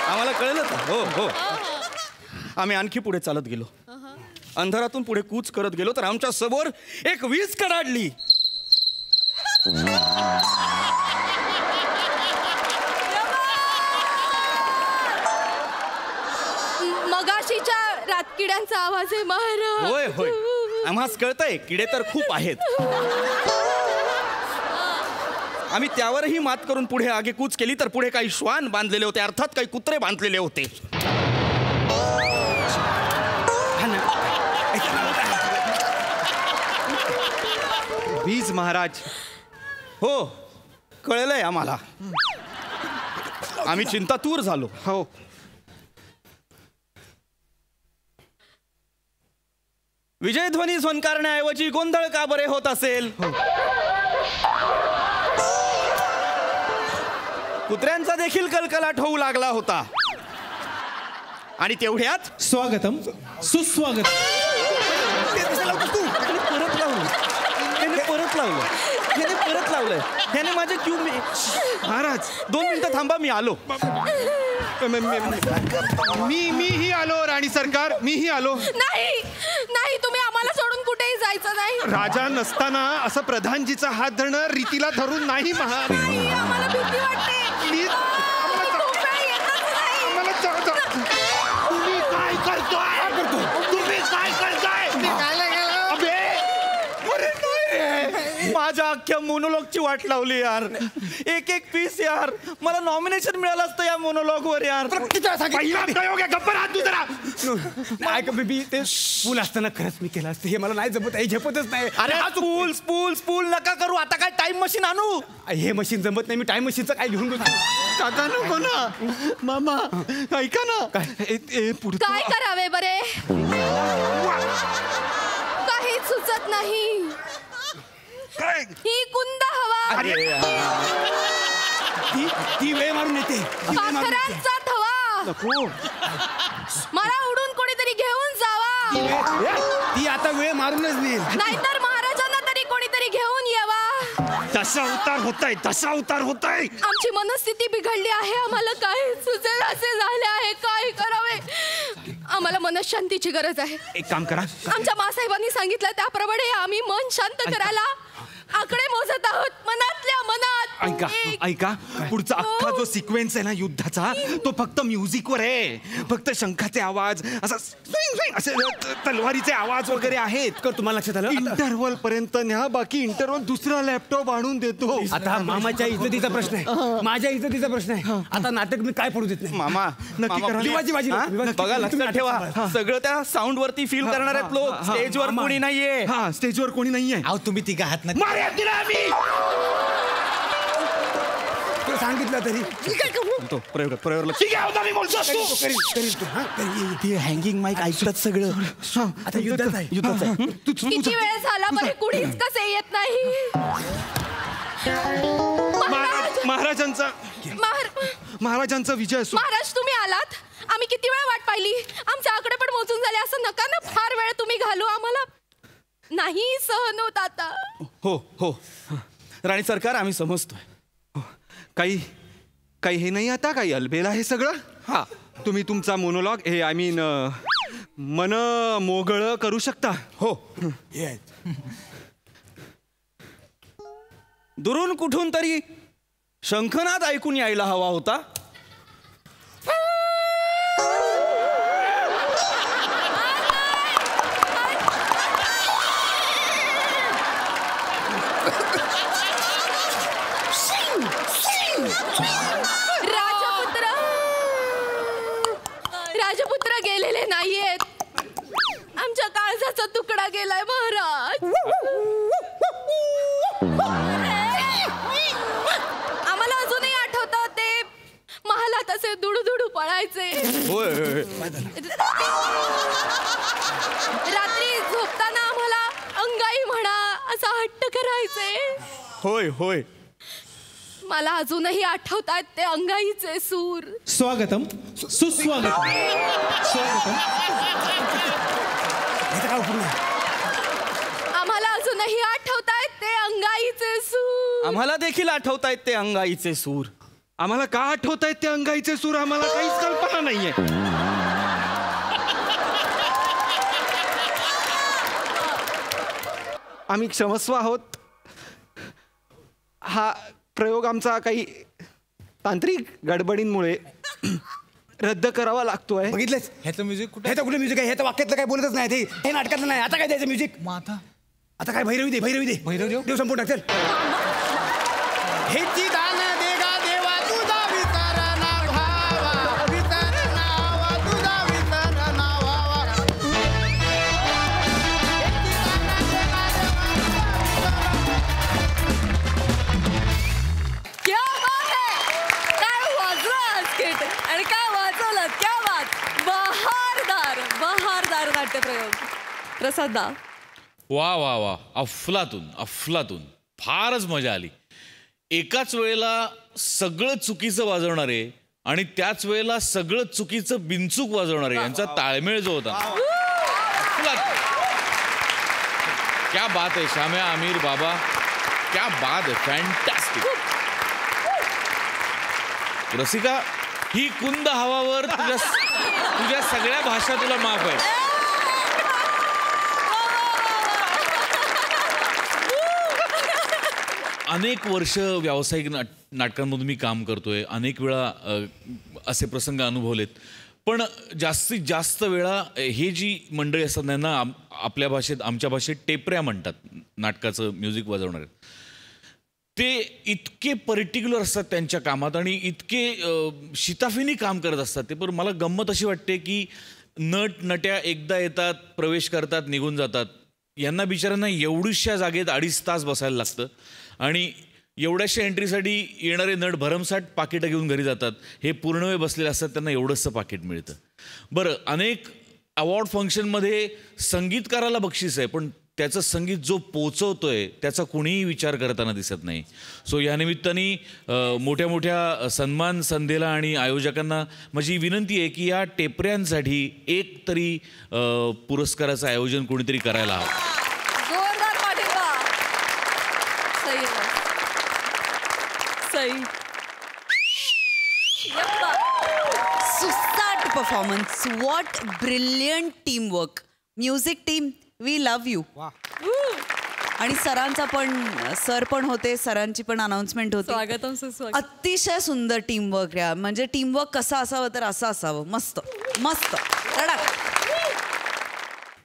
आम्हाला कळलं तर. हो हो आम्ही आणखी पुढे चालत गेलो. अंधारातून पुढे कूच करत गेलो तर आमच्या समोर एक वीज कडाडली. मगाशीच्या रातकिड्यांचा आवाज आहे महाराज. होय होय आम्हास कळतंय किडे तर खूप आहेत. आम्ही त्यावरही मात करून पुढे आगेकूच केली तर पुढे काही श्वान बांधलेले होते, अर्थात काही कुत्रे बांधलेले होते. वीज महाराज. हो कळलंय आम्हाला. आम्ही चिंतातूर झालो. हो विजयध्वनी झोनकारण्याऐवजी गोंधळ का बरे होत असेल. कुत्र्यांचा देखील कलकलाट होऊ लागला होता. आणि तेवढ्यात स्वागतम सुस्वागत. परत लावलं त्याने माझे क्यू महाराज 2 मिनिटं थांबा मी आलो. मीही आलो राणी सरकार. मीही आलो. नाही नाही तुम्ही आम्हाला सोडून कुठेही जायचं नाही. राजा नसताना असं प्रधानजीचा हात धरणं रीतीला धरून नाही महाराज. आम्हाला भीती वाटते. तुम्ही काय करतोय. तुम्ही काय करताय. माझ्या अख्ख्या मोनोलॉगची वाट लावली यार. एक एक पीस यार. मला नॉमिनेशन मिळालं असतं या मोनोलॉग वर यार. ऐक बेबी ते स्पूल असताना खरंच मी केलं असतं. हे मला नाही जमत आहे. झेपतच नाही. अरे स्पूल स्पूल स्पूल नका करू. आता काय टाइम मशीन आणू. हे मशीन जमत नाही. मी टाइम मशीनचं काय घेऊन बसतो. काका नको ना. मामा ऐका ना. काय करावे बरे. काही सुचत नाही. ही कुंद हवा. ती वेळ मारून येते. पाखरांचा थवा. मला उडून कोणीतरी घेऊन जावा. ती आता वेळ मारूनच नेईल. नाहीतर महाराजांना तरी कोणीतरी घेऊन यावा. तसा उतार होताय. आमची मनस्थिती बिघडली आहे. आम्हाला काय सुचेल असे झाले आहे. काय करावे. आम्हाला मनशांतीची गरज आहे. एक काम करा. आमच्या मासाहेबांनी सांगितलं त्याप्रमाणे आम्ही मन शांत करायला आकडे मोजत आहोत. मनातल्या मनात. ऐका पुढचा अख्खा जो सिक्वेन्स आहे ना युद्धाचा तो फक्त म्युझिकवर आहे. फक्त शंखाचे आवाज असे तलवारीचे आवाज वगैरे आहेत. तुम्हाला लक्षात आलं. इंटरव्हल पर्यंत न्या. बाकी इंटरव्हल दुसरा लॅपटॉप आणून देतो. आता मामाच्या इज्जतीचा प्रश्न आहे. माझ्या इज्जतीचा प्रश्न आहे. आता नाटक मी काय पडू देत नाही. मामा बघा लक्षात ठेवा. सगळं त्या साऊंड वरती फील करणार आहेत लोक. स्टेजवर कोणी नाहीये. स्टेजवर कोणी नाहीये. अहो तुम्ही तिघा हात नाही. सांगितलं तरी हँगिंग माईक ऐकतात सगळं. आता युद्धाचं आहे. किती वेळ झाला बरे कुणीच कसे येत नाही. महाराजांचा विजय असो. महाराज तुम्ही आलात. आम्ही किती वेळ वाट पाहिली. आमचे आकडे पण मोजून झाले. असं नका ना फार वेळ तुम्ही घालू. आम्हाला नाही सहन होत आता. हो हो राणी सरकार आम्ही समजतोय. काही हे नाही आता. काही अलबेला हे सगळं. तुम्ही तुमचा मोनोलॉग हे आय मीन मन मोगळ करू शकता. हो दुरून कुठून तरी शंखनाद ऐकून यायला हवा होता. राजपुत्र गेलेले नाहीयेत. आमच्या काळजाचा तुकडा गेलाय महाराज. आम्हाला अजूनही आठवतं ते महालात असे दुडू पळायचे. रात्री झोपताना आम्हाला अंगाई म्हणा असा हट्ट करायचे. होय होय मला अजूनही आठवतात ते अंगाईचे सूर. स्वागतम सुस्वागतम. स्वागतम. आम्हाला अजून अजूनही आठवतायत ते अंगाईचे सूर. आम्हाला देखील आठवतायत ते अंगाईचे सूर. आम्हाला का आठवतायत ते अंगाईचे सूर आम्हाला काहीच कल्पना नाहीये. आम्ही क्षमस्व आहोत. हा प्रयोग आमचा काही तांत्रिक गडबडींमुळे रद्द करावा लागतोय. बघितलंच ह्याचं म्युझिक कुठे ह्याचं कुठलं म्युझिक आहे? ह्याचं वाक्यातलं काय बोलतच नाही. हे नाटकातलं नाही. आता काय द्यायचं म्युझिक? आता काय भैरवी दे. देव संपूर्ण टाक. चल. हेची दान देगा देवा तुझा विसर ना भावा, विसर नावा तुझा विसर नावा. क्या बात आहे. काय वाजलं स्किट आणि काय वाजवलं. क्या बात. बहारदार नाट्यप्रयोग. प्रसादा. वा वा वा, अफलातून अफलातून. फारच मजा आली. एकाच वेळेला सगळं चुकीचं वाजवणारे आणि त्याच वेळेला सगळं चुकीचं बिनचूक वाजवणारे यांचा ताळमेळ जो होता. क्या बात आहे शाम्या, आमिर, बाबा, क्या बात आहे. फॅन्टॅस्टिक. रसिका, ही कुंद हवावर तुझ्या सगळ्या भाषा तुला माफ आहे. अनेक वर्ष व्यावसायिक नाटकांमधून मी काम करतोय. अनेक वेळा असे प्रसंग अनुभवलेत. पण जास्तीत जास्त वेळा हे जी मंडळी असतात त्यांना आपल्या भाषेत, आमच्या भाषेत टेपऱ्या म्हणतात. नाटकाचं म्युझिक वाजवणारे ते इतके पर्टिक्युलर असतात त्यांच्या कामात आणि इतके शिताफीने काम करत असतात ते. पण मला गंमत अशी वाटते की नट्या एकदा येतात, प्रवेश करतात, निघून जातात. यांना बिचाऱ्यांना एवढीशा जागेत 2.5 तास बसायला लागतं आणि एवढ्याशा एंट्रीसाठी येणारे नट भरमसाठ पाकिटं घेऊन घरी जातात. हे पूर्ण वेळ बसलेले असतात, त्यांना एवढंसं पाकिट मिळतं. बरं, अनेक अवॉर्ड फंक्शनमध्ये संगीतकाराला बक्षीस आहे, पण त्याचं संगीत जो पोचवतोय त्याचा कुणीही विचार करताना दिसत नाही. सो या निमित्ताने मोठ्या मोठ्या सन्मान संध्येला आणि आयोजकांना माझी विनंती आहे की या टेपऱ्यांसाठी एक तरी पुरस्काराचं आयोजन कोणीतरी करायला हवं. जोरदार पाठिंबा. सई. सुसाट performance. What brilliant team work. Music team, we love you. आणि सरांचा पण, सर पण होते, सरांची पण अनाउन्समेंट होती. स्वागतम सुस्वागतम. अतिशय सुंदर टीमवर्क. म्हणजे टीमवर्क कसं असावं तर असं असावं. मस्त मस्त.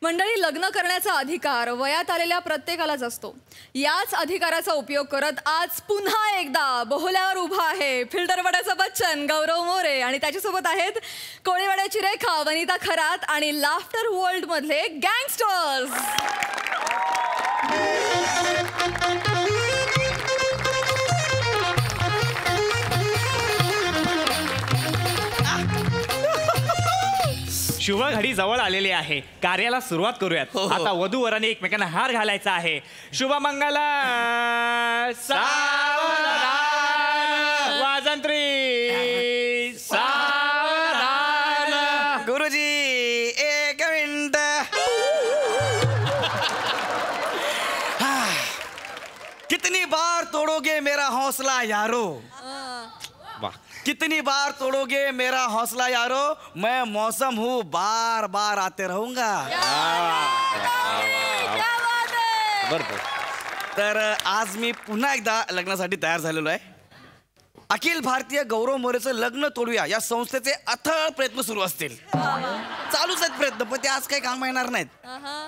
मंडळी, लग्न करण्याचा अधिकार वयात आलेल्या प्रत्येकालाच असतो. याच अधिकाराचा उपयोग करत आज पुन्हा एकदा बोहल्यावर उभा आहे फिल्टरवाड्याचा बच्चन गौरव मोरे आणि त्याच्यासोबत आहेत कोळीवाड्याची रेखा, वनिता खरात आणि लाफ्टर वर्ल्ड मधले गँगस्टर्स. शुभ घडी जवळ आलेली आहे. कार्याला सुरुवात करूयात. आता वधू वराने एकमेकांना हार घालायचा आहे. शुभ मंगल. वाजंत्री. सावधान. गुरुजी एक मिनिट. कितनी बार तोड़ोगे मेरा हौसला यारो. वाह. कितनी बार तोड़ोगे मेरा हौसला यारो. मैं मौसम हूँ, बार बार आते रहूंगा. तर आज मी पुन्हा एकदा लग्नासाठी तयार झालेलो आहे. अखिल भारतीय गौरव मोरेचं लग्न तोडूया या संस्थेचे अथळ प्रयत्न सुरू असतील. चालूच आहेत प्रयत्न, पण ते आज काही काम येणार नाहीत.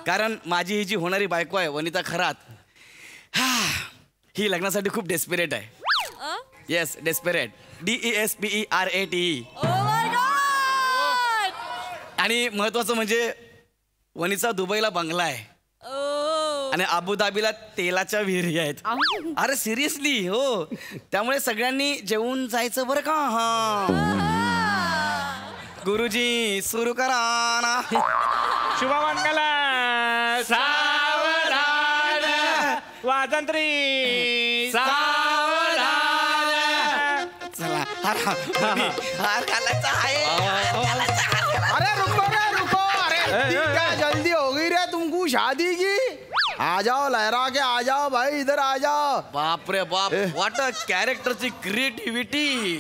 कारण माझी ही जी होणारी बायको आहे वनिता खरात, ही लग्नासाठी खूप डेस्पिरेट आहे. Yes, desperate. DESPERATE. आणि महत्वाचं म्हणजे वनिता दुबईला बंगला आहे आणि अबुधाबीला तेलाच्या विहिरी आहेत. अरे सिरियसली, हो. त्यामुळे सगळ्यांनी जेवून जायचं बरं का. हा गुरुजी सुरू करा ना. शुभमंगल. सावधान. वाजंत्री. चला हार घालायचा आहे. अरे रुको रे रुको. अरे क्या जल्दी हो गई रे तुमको शादी की. आ जाओ लहरा के आ जाओ भाई, इधर आ जाओ. बाप रे बाप, व्हॉट अ कॅरेक्टरची क्रिएटिव्हिटी.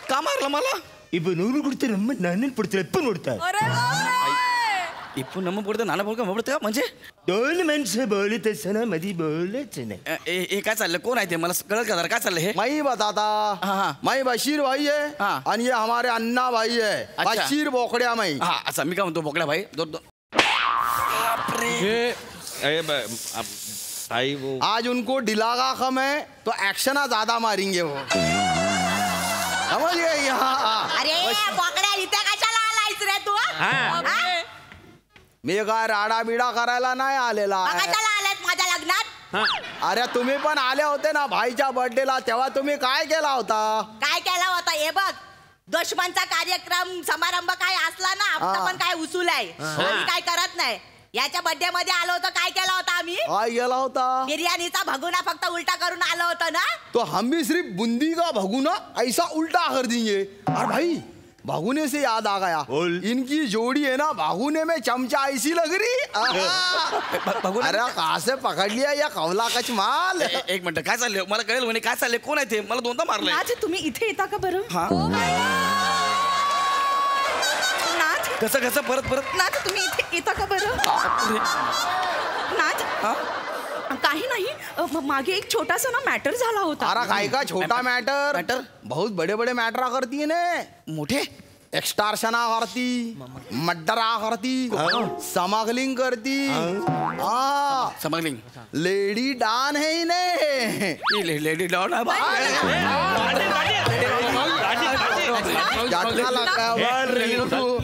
का मारलं मला? इबनूर कुठे नानन पडते पण ओढतात. इप्पू नम पडतं नाना बोल का पडतं म्हणजे दोन माणसं बोलत असताना मध्ये बोलच नाही. हे काय चाललं? कोण आहे ते? मला कळत का जरा काय चाललं हे? मैं बताता. मैं बशीर भाई है और ये हमारे अन्ना भाई है. बशीर बोकड्या मैं. हा अच्छा, मी काय म्हणतो बोकड्या भाई. आज उनको डिलागा कम है तो एक्शन ज्यादा मारेंगे वो. समझ गए? यहाँ अरे बोकड्या इथे कशाला आलायस रे तू? मी काय राडा बिडा करायला नाही आलेला आहे. कशाला आलायस माझ्या लग्नात? अरे तुम्ही पण आले होते ना भाईच्या बर्थडेला, तेव्हा तुम्ही काय केला होता? काय केला होता हे बघ. दुश्मनचा कार्यक्रम समारंभ काय असला ना, हप्ता पण काय उसूल आहे. आम्ही काय करत नाही. याच्या बर्थडे मध्ये आलो होतो, काय केला होता आम्ही? काय केला होता? बिर्याणीचा भगुना फक्त उलटा करून आलो होतो ना. तो हम भी सिर्फ बूंदी का भगुना ऐसा उल्टा कर देंगे. अरे भाई भगुने से याद आ गया, इनकी जोड़ी है ना भगुने में चमचा ऐसी लग रही. अरे कहाँ से पकड़ लिया या कवला कच माल. एक मिनिट, काय चाललंय? मला कळेल म्हणे काय चाललंय, कोण आहे ते? मला दोनदा मारलंय. नाथ तुम्ही इथे येता का बरं? नाथ कसं कसं परत परत? नाथ तुम्ही इथे येता का बरं? नाथ काही नाही, मागे एक छोटासा ना मॅटर झाला होता. अरे काय का छोटा मैटर बहुत बड़े बड़े मैटर करती है ने. मोठे एक्सटॉर्शना करती, मर्डरा करती, स्मगलिंग करती. स्मगलिंग. लेडी डॉन है इन्हें. लेडी डॉन है.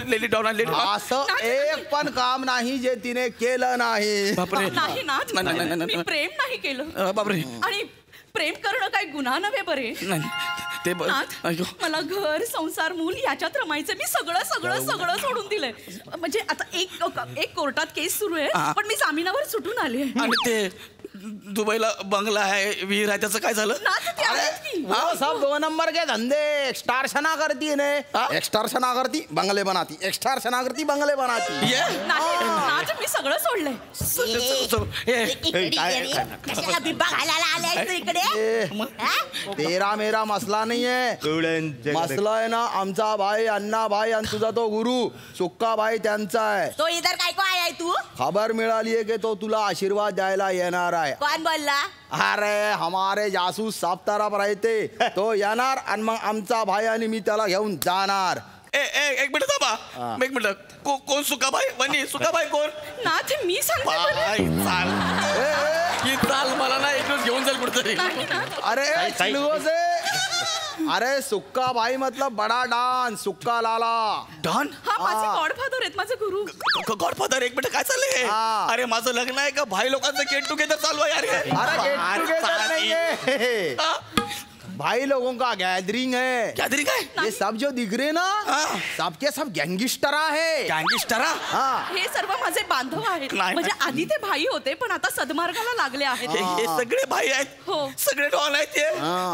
Lady don. असं एक पण काम नाही जे तिने केलं नाही. नाही नाथ, मी प्रेम नाही केलं. बापरे. आणि प्रेम करणं काही गुन्हा नव्हे बरे. ते नाथ, मला घर संसार मूल याच्यात रमायचं. मी सगळं सगळं सगळं सोडून दिलंय. म्हणजे आता एक कोर्टात केस सुरू आहे, पण मी जामिनावर सुटून आले. आणि ते दुबईला बंगला आहे, विहीर आहे, त्याचं काय झालं? वो सब 2 नंबर के धंधे. एक्सटॉर्शना करती है ने. एक्सटॉर्शना करती बंगले बनाती, एक्सटॉर्शना करती बंगले बनाती. नाथ मी सगळं सोडलंय. कशाला बिब्बा घालायला आलायस इकडे? तेरा मेरा मसला नहीं है. मसला है ना आमचा भाई अण्णा भाई आणि तुझा तो गुरु सुक्का भाई त्यांचा आहे. तो इधर काय को आया तू? खबर मिळाली आहे की तो तुला आशीर्वाद द्यायला येणार आहे. कोण बोलला? अरे हमारे जासूस सब तरफ राहते. तो येणार आणि मग आमचा भाई आणि मी त्याला घेऊन जाणार. एक मिनिट थांबा. एक मिनिट. कोण सुकाबाई? वनी सुकाबाई कोण? नाथ मी सांगते. चाल मला ना एक दिवस घेऊन जाईल कुठतरी. अरे सुक्का भाई मतलब बड़ा डॉन, सुक्का लाला. डॉन? हा माझे गॉडफादर आहेत, माझे गुरु. गॉडफादर. एक मिनिट, काय चाललंय? अरे माझं लग्न आहे का भाई लोकांचं गेट टुगेदर चालू आहे? अरे गेट टुगेदर नहीं है, भाई लोगों का गैदरिंग है. गैदरिंग है? ये सब जो दिख रहे ना सबके सब गँगिस्टरा है. गँगिस्टरा? हे सर्व माझे बांधव आहेत. म्हणजे आधी ते भाई होते पण आता सदमार्गाला लागले आहेत. हे सगळे भाई आहेत? हो. सगळे डॉन आहेत ते?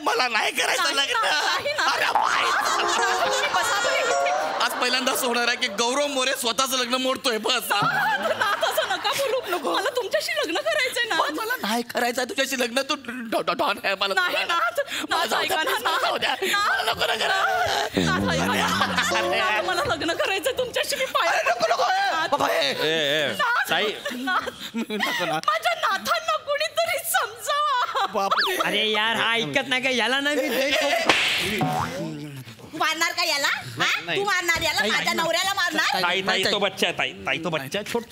मला नाही करायचं लग्न. आज पहिल्यांदाच होणार आहे की गौरव मोरे स्वतःच लग्न मोडतोय. बस असं नका बोलू. मला तुमच्याशी लग्न करायचंय ना. मला नाही करायचं तुझ्याशी लग्न. तू डॉन आहे. मला नाही नाथ, ऐका ना. मला लग्न करायचंय तुमच्याशी. मी पाय माझ्या नाथांना कुणीतरी समजावा. अरे यार हा ऐकत नाही का? याला नाही मारणार का याला? तू मारणार याला? माझ्या नवऱ्याला मारणार? ताई तो बच्चा आहे. ताई तो बच्चा आहे. छोट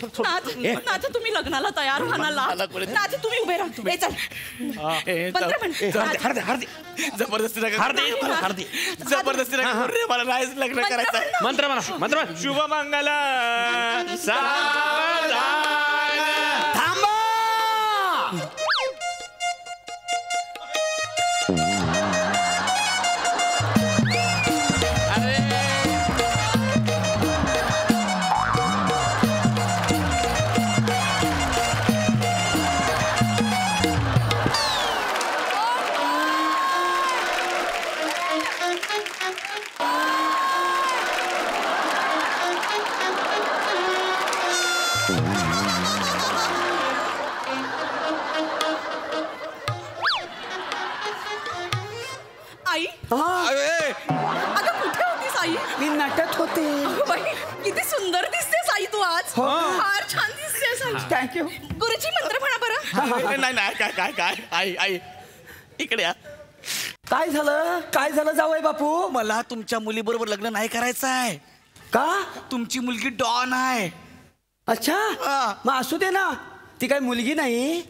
नाथ तुम्ही लग्नाला तयार व्हा ना. नाथ तुम्ही उभे राहा. हे चल. जबरदस्ती जबरदस्ती मला नाही लग्न करायचं. मंत्र म्हणा. मंत्र. शुभ मंगल थांबा. आई अगं कुठे होतीस आई? मी नाटक होते. अगं बाई किती सुंदर दिसतेस आई तू आज. फार छान दिसतेस आई. थँक्यू. गुरुजी मंत्र म्हणा बरं. नाही काय काय काय आई आई इकडे या. काय झालं जावई बापू? मला तुमच्या मुलीबरोबर लग्न नाही करायचं आहे. का? तुमची मुलगी डॉन आहे. अच्छा मग असू दे ना, ती काय मुलगी नाही.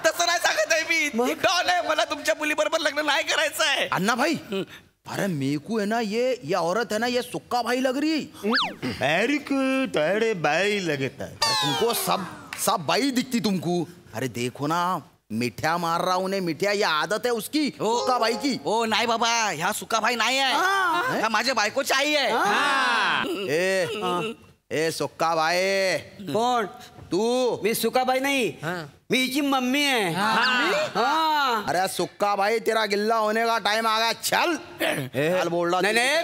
तसं नाही सांगत आहे मी. डॉन आहे. मला तुमच्या मुलीबरोबर लग्न नाही करायचं आहे. अन्ना भाई अरे मेकू है ना ये औरत है ना ये सुक्का भाई लग रही. अरे बाई लगता है. तुमको सब बाई दिखती तुमको. अरे देखो ना मिठ्या मार रहा उन्हें. मिठ्या ये आदत है उसकी सुक्का भाई की. ओ नाही बाबा ह्या सुक्का भाई नाही आहे. ह्या माझ्या बायकोची आई आहे. ए सुक्का भाई. कोण तू? मी सुकाबाई नाही, मी हिची मम्मी आहे. अरे सुक्का भाई तेरा गिल्ला होने का टाइम आ गया. चल चल बोल रहा. नहीं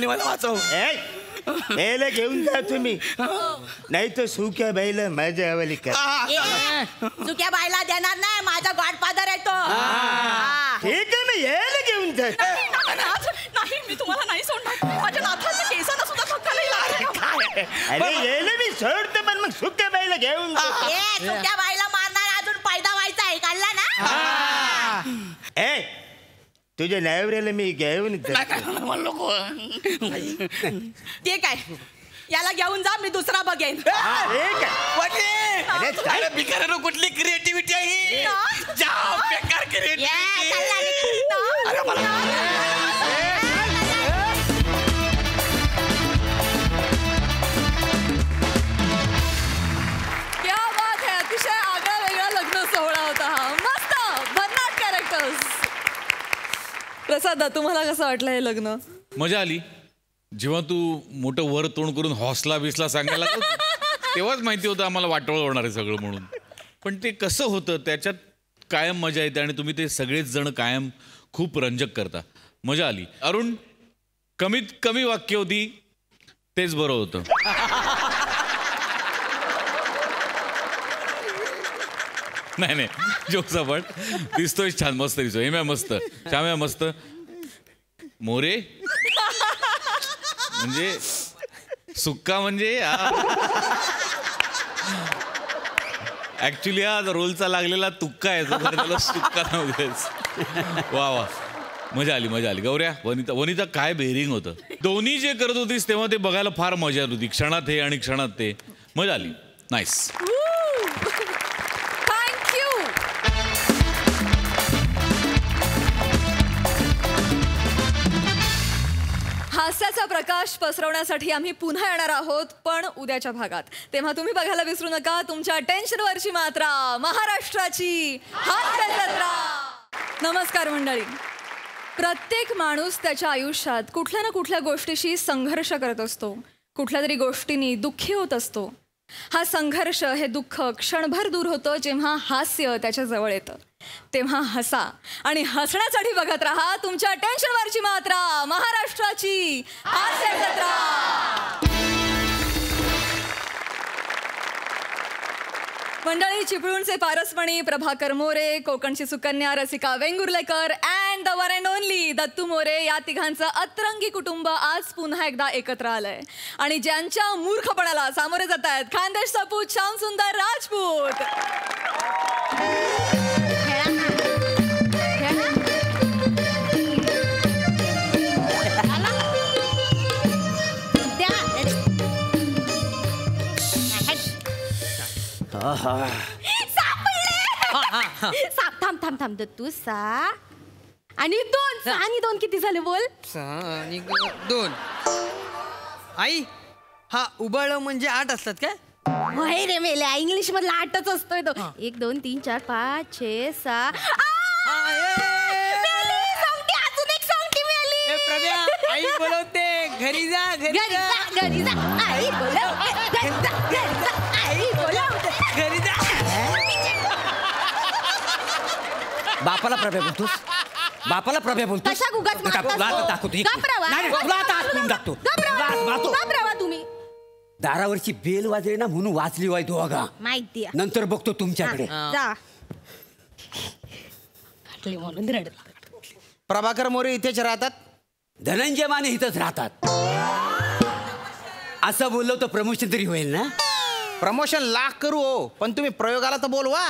मला वाचव. यायला घेऊन जा तुम्ही, नाही तर सुक्या बाईला माझ्या हवाली कर. सुक्या बाईला देणार नाही, माझा गॉडफादर आहे तो. ठीक आहे ना, यायला घेऊन जा. नाही मी तुम्हाला नाही सोडणार. माझ्या नाथाच्या केसांना सुद्धा धक्का नाही लागला. अरे यायला मी सोडतो, पण मग सुक्या बाईला घेऊन जा. सुक्या बाईला मारणार अजून फायदा व्हायचा आहे, कळला ना? तुझ्या नवऱ्याला मी घेऊन ते काय याला घेऊन जा, मी दुसरा बघेन. बिकारानं कुठली क्रिएटिव्हिटी आहे? जाम बेकार क्रिएटिव्हिटी. क्या बात है. अतिशय आगळा वेगळा लग्न सोहळा होता हा. मस्त भन्नाट कॅरेक्टर्स. प्रसाद तुम्हाला कसं वाटलं हे लग्न? मजा आली. जेव्हा तू मोठं वर तोंड करून हॉसला बिसला सांगायला तेव्हाच माहिती होतं आम्हाला वाटोळ होणार आहे सगळं म्हणून. पण ते कसं होतं त्याच्यात कायम मजा येते आणि तुम्ही ते सगळेच जण कायम खूप रंजक करता. मजा आली. अरुण कमीत कमी वाक्य होती तेच बरं होतं. नाही जोक्स आपण दिसतोय छान मस्त दिसतोय. हेम्या मस्त, श्याम्या मस्त, मोरे म्हणजे सुक्का म्हणजे ऍक्च्युली हा रोलचा लागलेला तुक्का आहे त्याला सुक्का नव्हतेच. वा वा मजा आली. गौऱ्या वनिता काय बेरिंग होतं. दोन्ही जे करत होतीस तेव्हा ते बघायला फार मजा येत होती. क्षणात हे आणि क्षणात ते. मजा आली. नाईस. हास्याचा प्रकाश पसरवण्यासाठी आम्ही पुन्हा येणार आहोत, पण उद्याच्या भागात. तेव्हा तुम्ही बघायला विसरू नका तुमच्या टेन्शनवरची मात्रा, महाराष्ट्राची हास्य जत्रा. नमस्कार मंडळी. प्रत्येक माणूस त्याच्या आयुष्यात कुठल्या ना कुठल्या गोष्टीशी संघर्ष करत असतो. कुठल्या तरी गोष्टींनी दुःखी होत असतो. हा संघर्ष, हे दुःख क्षणभर दूर होतं जेव्हा हास्य त्याच्या जवळ येतं. तेव्हा हसा आणि हसण्यासाठी बघत राहा तुमच्या टेन्शनवरची मात्रा, महाराष्ट्राची हास्य जत्रा. मंडळी, चिपळूणचे पारसमणी प्रभाकर मोरे, कोकणची Sukanya Rasika Vengurlekar and the one and only Dattu More, या तिघांचं अतरंगी कुटुंब आज पुन्हा एकदा एकत्र आलंय. आणि ज्यांच्या मूर्खपणाला सामोरे जात आहेत खानदेश सपूत श्यामसुंदर राजपूत. थांब दत्तू. सा आणि दोन किती झाले बोल? आणि 2. आई हा उबळ म्हणजे 8 असतात काय? होय रे मेल्या, इंग्लिश मधला 8च असतोय तो. 1 2 3 4 5 6 7. अजून एक सांगते मेली. प्रभ्या आई बोलवते, घरी जा घरी जा घरी जा आई बोलवते, घरी जा आई बोलवते, घरी जा. बापाला प्रभ्या बोलतोस? बापाला प्रभ्या बोलतोस? कशा गुगाच तुला आता दाखवतो. नाही, तुला आता हात करून टाकतो. तुम्ही दारावरची बेल वाजली ना म्हणून वाचली वाय दोघा. माहिती नंतर बघतो तुमच्याकडे. जा. म्हणून रडत. प्रभाकर मोरे इथेच राहतात? धनंजय माने इथंच राहतात. असं बोललो तर प्रमोशन तरी होईल ना? प्रमोशन लाख करू हो, पण तुम्ही प्रयोगाला तर बोलवा.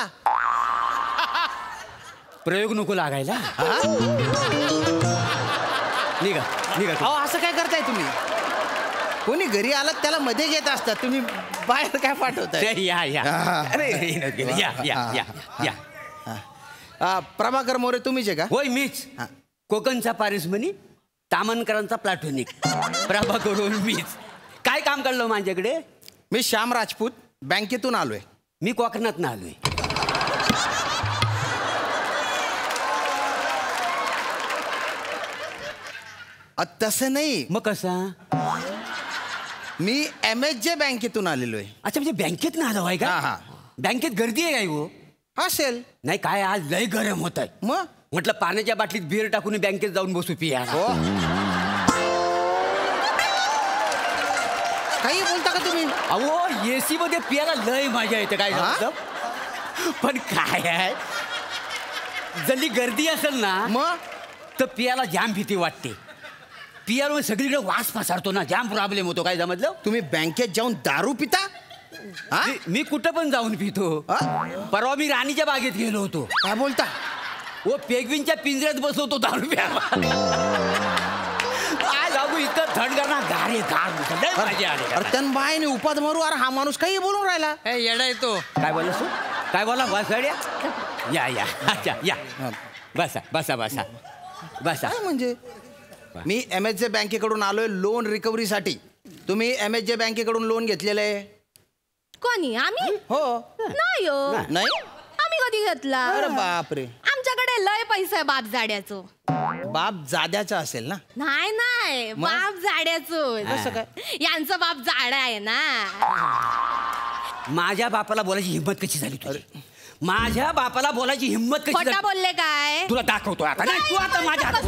प्रयोग नको लागायला. निघा निघा. अहो असं काय करताय तुम्ही? कोणी घरी आलात त्याला मध्ये घेत असतात, तुम्ही बाहेर काय पाठवताय? या या अरे या या या या. प्रभाकर मोरे तुम्हीच आहे का? होय मीच. कोकणचा पारिसमणी, तामनकरांचा प्लॅटोनिक. प्रभाकडून मीच. काय काम काढलं माझ्याकडे? मी श्याम राजपूत, बँकेतून आलोय. मी कोकणात ना आलोय. तसं नाही. मग कसा? मी MSJ बँकेतून आलेलो आहे. अच्छा, म्हणजे बँकेत ना आलो आहे का? हा. बँकेत गर्दी आहे काय हो? असेल. नाही काय, आज लय गरम होत आहे. मग म्हटलं पाण्याच्या बाटलीत बिअर टाकून बँकेत जाऊन बसू पिया. काही बोलता का तुम्ही? अहो एसी मध्ये पियाला लय मजा येते. काय झालं? पण काय आहे, जल्ली गर्दी असेल ना मग तर पियाला जाम भीती वाटते. पियाला सगळीकडे वास पसरतो ना, जाम प्रॉब्लेम होतो. काय समजलं? तुम्ही बँकेत जाऊन दारू पिता? मी कुठं पण जाऊन पितो. परवा मी राणीच्या बागेत गेलो होतो. काय बोलता? ओ पेगविनच्या पिंजऱ्यात बसवतो दारू प्यायला. काय लागू इतकं थंड करणार गारे गार मजा आली. अरे तन बाईने उपाद मारू. अरे हा माणूस काही बोलून राहिला. येडा येतो. काय बोलस तू? काय बोला? बसाड्या या या. अच्छा या. बसा बसा बसा बसा. म्हणजे मी MSJ बँकेकडून आलोय लोन रिकव्हरीसाठी. तुम्ही MSJ बँकेकडून लोन घेतलेलं आहे? कोणी? आम्ही? हो. नाही हो. नाही? आम्ही कधी घेतला? अरे बापरे. आमच्याकडे लय पैसा आहे बाप जाड्याचो. बाप जाद्याचा असेल ना? नाही नाही, बाप जाड्याचो. कसं काय? यांचा बाप जाडा आहे ना. माझ्या बापाला बोलायची हिंमत कशी झाली तुझी? माझ्या बापाला बोलायची हिंमत कशी खोटा झाली? बोलले काय? तुला दाखवतो आता. नाही तू आता माझ्या हातात.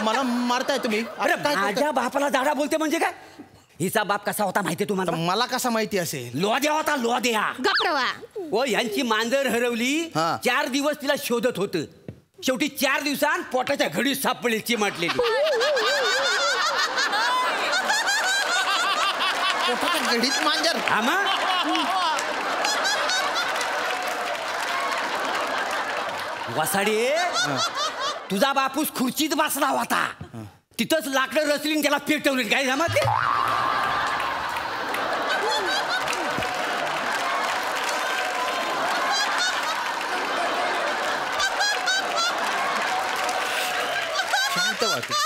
मला मारताय तुम्ही? अरे माझ्या बापाला जाडा बोलते म्हणजे काय? हिचा बाप कसा होता माहितीये तुम्हाला? मला कसा माहिती असेल? लोद्या होता लोद्या. गप्रवा. ओ यांची मांजर हरवली. 4 दिवस तिला शोधत होत. शेवटी 4 दिवसांत पोटाच्या घडीत सापडली चिमाटलेली. पोटाच्या घडीत मांजर? वसाडे, तुझा बापूस खुर्चीत बसला होता. तिथंच लाकडं रचली त्याला पेटवली. काय जमत?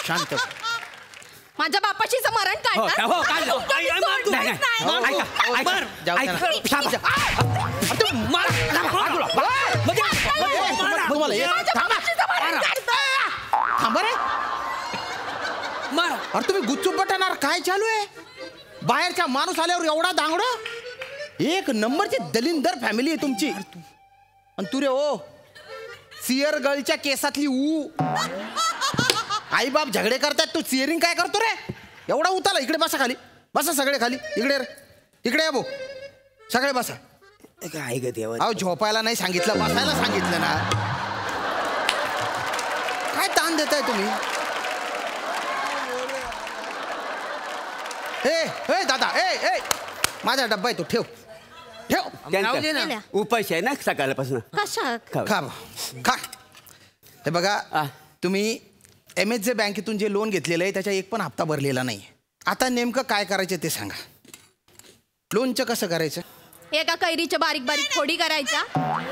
शांत. माझ्या बापाशी मरण अरे तुम्ही गुच्चूप बटणार काय चालू आहे? बाहेरच्या माणूस आल्यावर एवढा दांगड. एक नंबरची दलिंदर फॅमिली आहे तुमची. आणि तू रे ओ सियर गर्लच्या केसातली ऊ. आई बाप झगडे करतात, तू सिअरिंग काय करतो रे? एवढा उताला. इकडे बसा खाली. बसा सगळे खाली. इकडे इकडे या भाऊ. सगळे बसा. काय ग देवा? अहो झोपायला नाही सांगितलं, बसायला सांगितलं ना. काय ताण देताय तुम्ही? ए दादा, ए माझा डब्बा आहे तो ठेव. उपाशी आहे ना सकाळपासून. खा. हे बघा, तुम्ही MSJ बँकेतून जे लोन घेतलेलं आहे त्याचा एक पण हप्ता भरलेला नाही. आता नेमकं काय करायचं ते सांगा. लोनचं कसं करायचं? एका कैरीच्या बारीक बारीक फोडी करायच्या,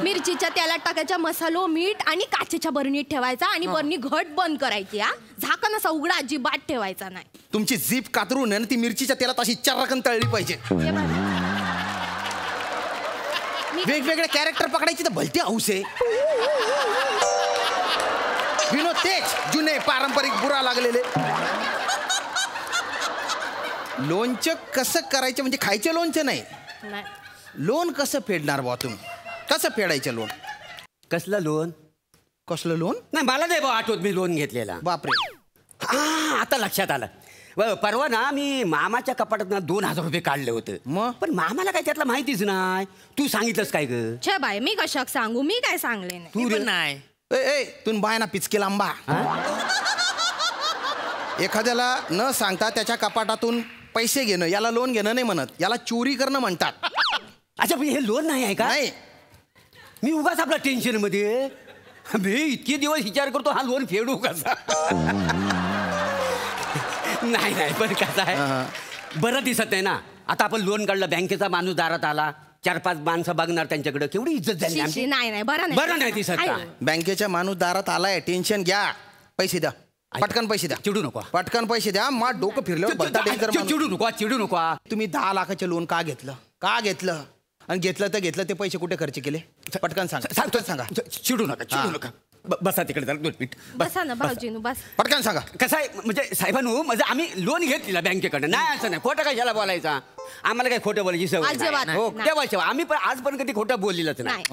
मिरचीच्या तेलात टाकायच्या, मसालो मीठ आणि काचेच्या बरणीत ठेवायचा आणि बरणी घट बंद करायची. झाकण असा उघडा अजिबात ठेवायचा नाही. तुमची जीप कातरून आहे ना ती मिरचीच्या तेलात अशी चर्रकन तळली पाहिजे. वेगवेगळे कॅरेक्टर पकडायची तर भलती हौस आहे. विनोद तेज जुने पारंपरिक बुरा लागलेले. लोणचं कसं करायचं म्हणजे खायचं लोणचं नाही, लोन कसं फेडणार बुवा तुम्ही? कसं फेडायचं लोन? कसलं लोन? कसलं लोन? नाही मला नाही बा आठवत मी लोन घेतलेला. बापरे. हा आता लक्षात आलं. परवा ना मी मामाच्या कपाटात 2,000 रुपये काढले होते. मग पण मामाला काय त्यातलं माहितीच नाही. तू सांगितलंस काय ग? छे बाय मी कशाक सांगू, मी काय सांगले नाही. तू पण नाही. तू बायना पिचके लांबा. एखाद्याला न सांगता त्याच्या कपाटातून पैसे घेणं याला लोन घेणं नाही म्हणत, याला चोरी करणं म्हणतात. अच्छा पण हे लोन नाही आहे का? नाही. मी उगाच आपला टेन्शन मध्ये मी इतके दिवस विचार करतो हा लोन फेडू कसा. नाही नाही पण कसं आहे बरं दिसत नाही ना. आता आपण लोन काढलं, बँकेचा माणूस दारात आला, 4-5 माणसं बघणार त्यांच्याकडे, केवढी इज्जत झाली आमची. नाही बरं नाही दिसत का? बँकेच्या माणूस दारात आलाय, टेन्शन घ्या, पैसे द्या, पटकन पैसे द्या. चिडू नको, पटकन पैसे द्या. मग डोकं फिरलं. चिडू नको. तुम्ही 10 लाखाचे लोन का घेतलं आणि घेतलं ते पैसे कुठे खर्च केले? पटकन सांगा. चिडू नका. बसा तिकडे जरा 2 मिनिट. बसा ना भाऊजीनू, बस. पटकन सांगा. कसं आहे म्हणजे साहेबांनो, म्हणजे आम्ही लोन घेतलेला बँकेकडनं. नाही असं नाही, खोटं कशाला बोलायचा? आम्हाला काय खोटं बोलायची सवय नाही. हो तेव्हा आम्ही पण आज पण कधी खोटं बोललेलंच नाही.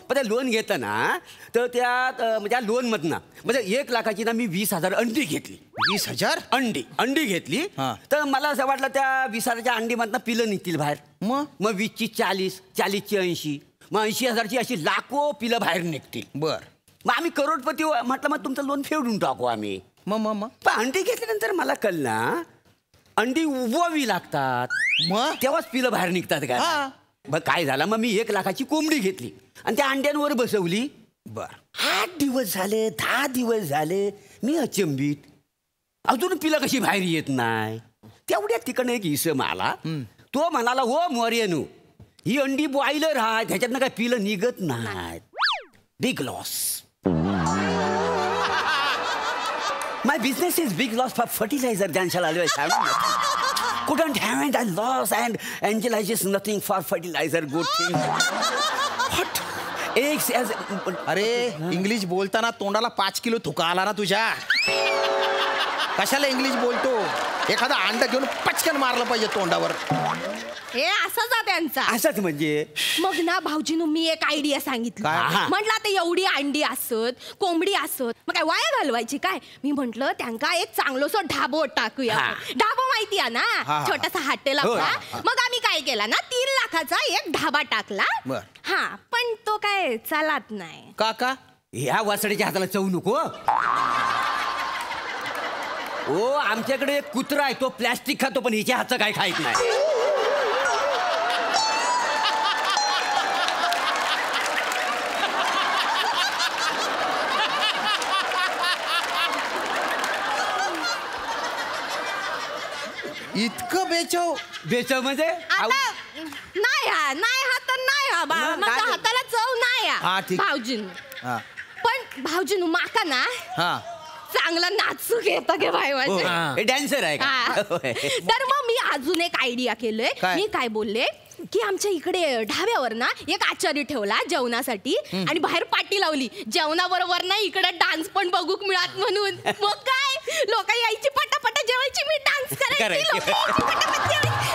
पण ते लोन घेतं ना तर त्यात म्हणजे लोन मधनं म्हणजे 1 लाखाची ना मी 20,000 अंडी घेतली. 20,000 अंडी घेतली. तर मला असं वाटलं त्या 20,000च्या अंडीमधनं पिलं निघतील बाहेर. मग 20ची 40, 40ची 80, मग 80,000ची अशी लाखो पिलं बाहेर निघतील. बर. मग आम्ही करोडपती म्हटलं मग तुमचं लोन फेडून टाकू आम्ही. मग पण अंडी घेतल्यानंतर मला कळलं ना अंडी उभवावी लागतात, मग तेव्हाच पिलं बाहेर निघतात का? मग काय झालं, मग मी 1 लाखाची कोंबडी घेतली आणि त्या अंड्यांवर बसवली. बर. 8 दिवस झाले, 10 दिवस झाले, मी अचंबित, अजून पिलं कशी बाहेर येत नाही. तेवढ्या तिकडनं एक इसम आला. तो म्हणाला, हो मोर्यनू, ही अंडी बॉयलर आहे, ह्याच्यातनं काय पिलं निघत नाही. Big loss. My business is big loss for fertilizer. Dan shall always have. Couldn't have it. I lost and Angela is nothing for fertilizer. Good thing. What? Eggs as. अरे इंग्लिश बोलताना तोंडाला 5 kilo थुका आला ना तुझ्या. कशाला English बोलतो? एखादा अंड घेऊन पटकन मारलं पाहिजे तोंडावर. हे असाच त्यांचा. असंच म्हणजे मग ना भाऊजीनू मी एक आयडिया सांगितली. म्हटलं आता एवढी अंडी असत, कोंबडी असत, मग काय वाया घालवायची काय? मी म्हंटल त्यांका एक चांगलोसो ढाबो टाकूया. ढाबो माहिती आहे ना, छोटासा हॉटेल आपला. मग आम्ही काय केला ना 3 लाखाचा एक ढाबा टाकला. हा पण तो काय चालत नाही. का? ह्या वासड्याच्या हाताला चव नको. ओ आमच्याकडे एक कुत्रा आहे, तो प्लॅस्टिक खातो पण हिच्या हातचं काय खायत नाही. इतकं बेचव म्हणजे नाही हा तर नाही हा माझ्या हाताला चव नाही भाऊजीनू. पण भाऊजीनू माका ना चांगला नाचू घेता गे भाई डॅन्सर आहे का? तर मग मी अजून एक आयडिया केलंय. मी काय बोलले की आमच्या इकडे ढाब्यावर ना एक आचारी ठेवला जेवणासाठी आणि बाहेर पाटी लावली. जेवणाबरोबर ना इकडे डान्स पण बघूक मिळत म्हणून. मग काय लोक यायची पटापट जेवायची, मी डान्स करायची,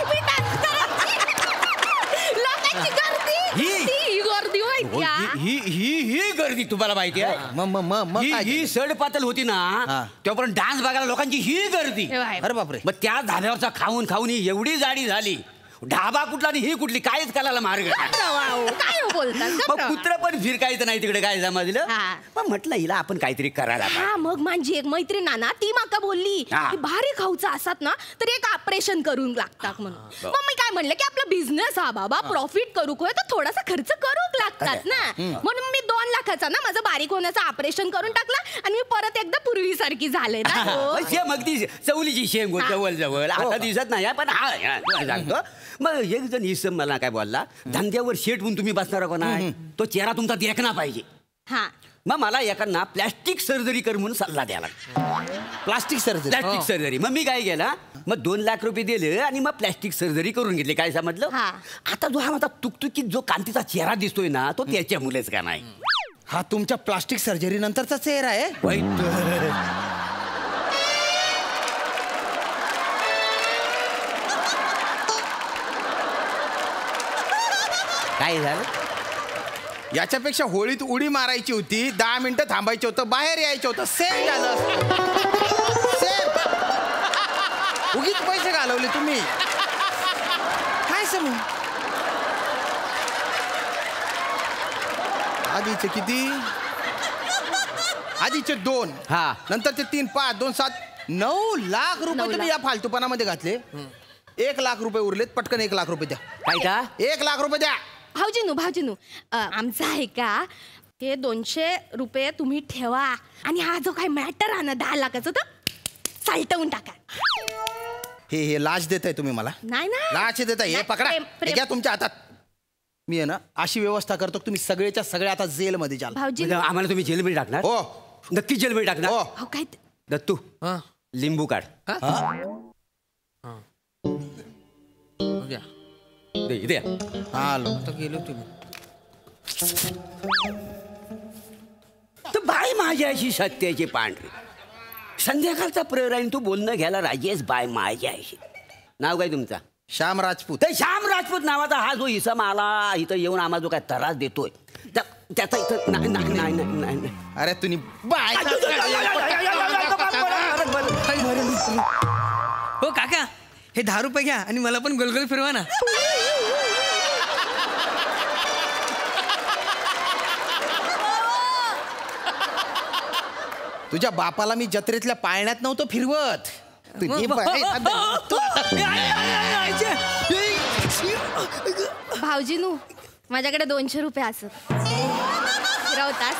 मी डान्स करायची. लोकांची गर्दी ही गर्दी तुम्हाला माहिती आहे? ही सड पातळ होती ना तेव्हापर्यंत डान्स बघायला लोकांची ही गर्दी. अरे बापरे. मग त्या धाब्यावरचा खाऊन ही एवढी जाडी झाली. ढाबा कुठला आणि ही कुठली कायच करायला मार्ग. काय बोलतात? मग कुत्र पण फिरकायचं नाही तिकडे, काय समजलं? पण म्हटलं हिला आपण काहीतरी करायला. मग माझी एक मैत्रीण ना ती माका बोलली की भारी खाऊचा असतात ना तर एक ऑपरेशन करून लागतात म्हणून. मग मी काय म्हणलं की आपला बिझनेस हा बाबा, प्रॉफिट करू तर थोडासा खर्च करूक लागतात ना. म्हणून मी 2 लाखाचा ना माझं बारीक होण्याचं ऑपरेशन करून टाकला आणि मी परत एकदा पूर्वीसारखी झाले ना. मग ती चवलीची शेंग जवळ जवळ आता दिसत नाही. पण सांगतो मग एक जण इसम मला काय बोलला, धंद्यावर शेट म्हणून तुम्ही बसणार का नाही, तो चेहरा तुमचा देखना पाहिजे. मग मला एकांना प्लॅस्टिक सर्जरी कर म्हणून सल्ला द्यायला. प्लास्टिक सर्जरी मग मी काय केला, मग 2 लाख रुपये दिले आणि मग प्लॅस्टिक सर्जरी करून घेतली. काय समजलं, आता जो हा माझा तुकतुकीत जो कांतीचा चेहरा दिसतोय ना, तो त्याच्या मुलेच का नाही. हा तुमच्या प्लास्टिक सर्जरी नंतरचा चेहरा आहे. काय झालं, याच्यापेक्षा होळीत उडी मारायची होती, 10 मिनिटं थांबायचं होतं, बाहेर यायचं होतं, सेम झालं. सेम. उगीच पैसे घालवले तुम्ही. काय समज, आधीचे किती, आधीचे 2, नंतरचे 3, 5, 2, 7, 9 लाख रुपये तुम्ही या फालतूपणामध्ये घातले. 1 लाख रुपये उरलेत, पटकन 1 लाख रुपये द्या. काय का, 1 लाख रुपये द्या. भाऊजीनू आमचं आहे का, ते 200 रुपये तुम्ही ठेवा आणि हा जो काही मॅटर आहे ना 10 लाखाचा तो सालटवून टाका. हे लाच देताय तुम्ही मला, नाही ना लाच देताय. हे पकडा, हे घ्या तुमच्या हातात. मी आहे ना अशी व्यवस्था करतो, तुम्ही सगळेच्या सगळे आता जेलमध्ये जाल. भाऊजी आम्हाला तुम्ही जेलमध्ये टाकणार? हो नक्की जेलमध्ये टाकणार. हो काय दत्तू लिंबू काढ. दे आलो तर गेलो तुम्ही. तर बाय माझ्याशी सत्याची पांढरी, संध्याकाळचा प्रहर आहे, तू बोलणं घ्यायला राजी आहेस बाय माझ्याशी. नाव काय तुमचा? श्याम राजपूत. तर श्याम राजपूत नावाचा हा जो इसम आला इथं येऊन आम्हाला जो काय त्रास देतोय त्याचा इथं नाही. अरे तुम्ही बाय. हो काका, हे 10 रुपये घ्या आणि मला पण गोलगोल फिरवा ना. तुझ्या बापाला मी जत्रेतल्या पाळण्यात नव्हतं फिरवत. भाऊजीनू माझ्याकडे 200 रुपये असत, फिरवतास.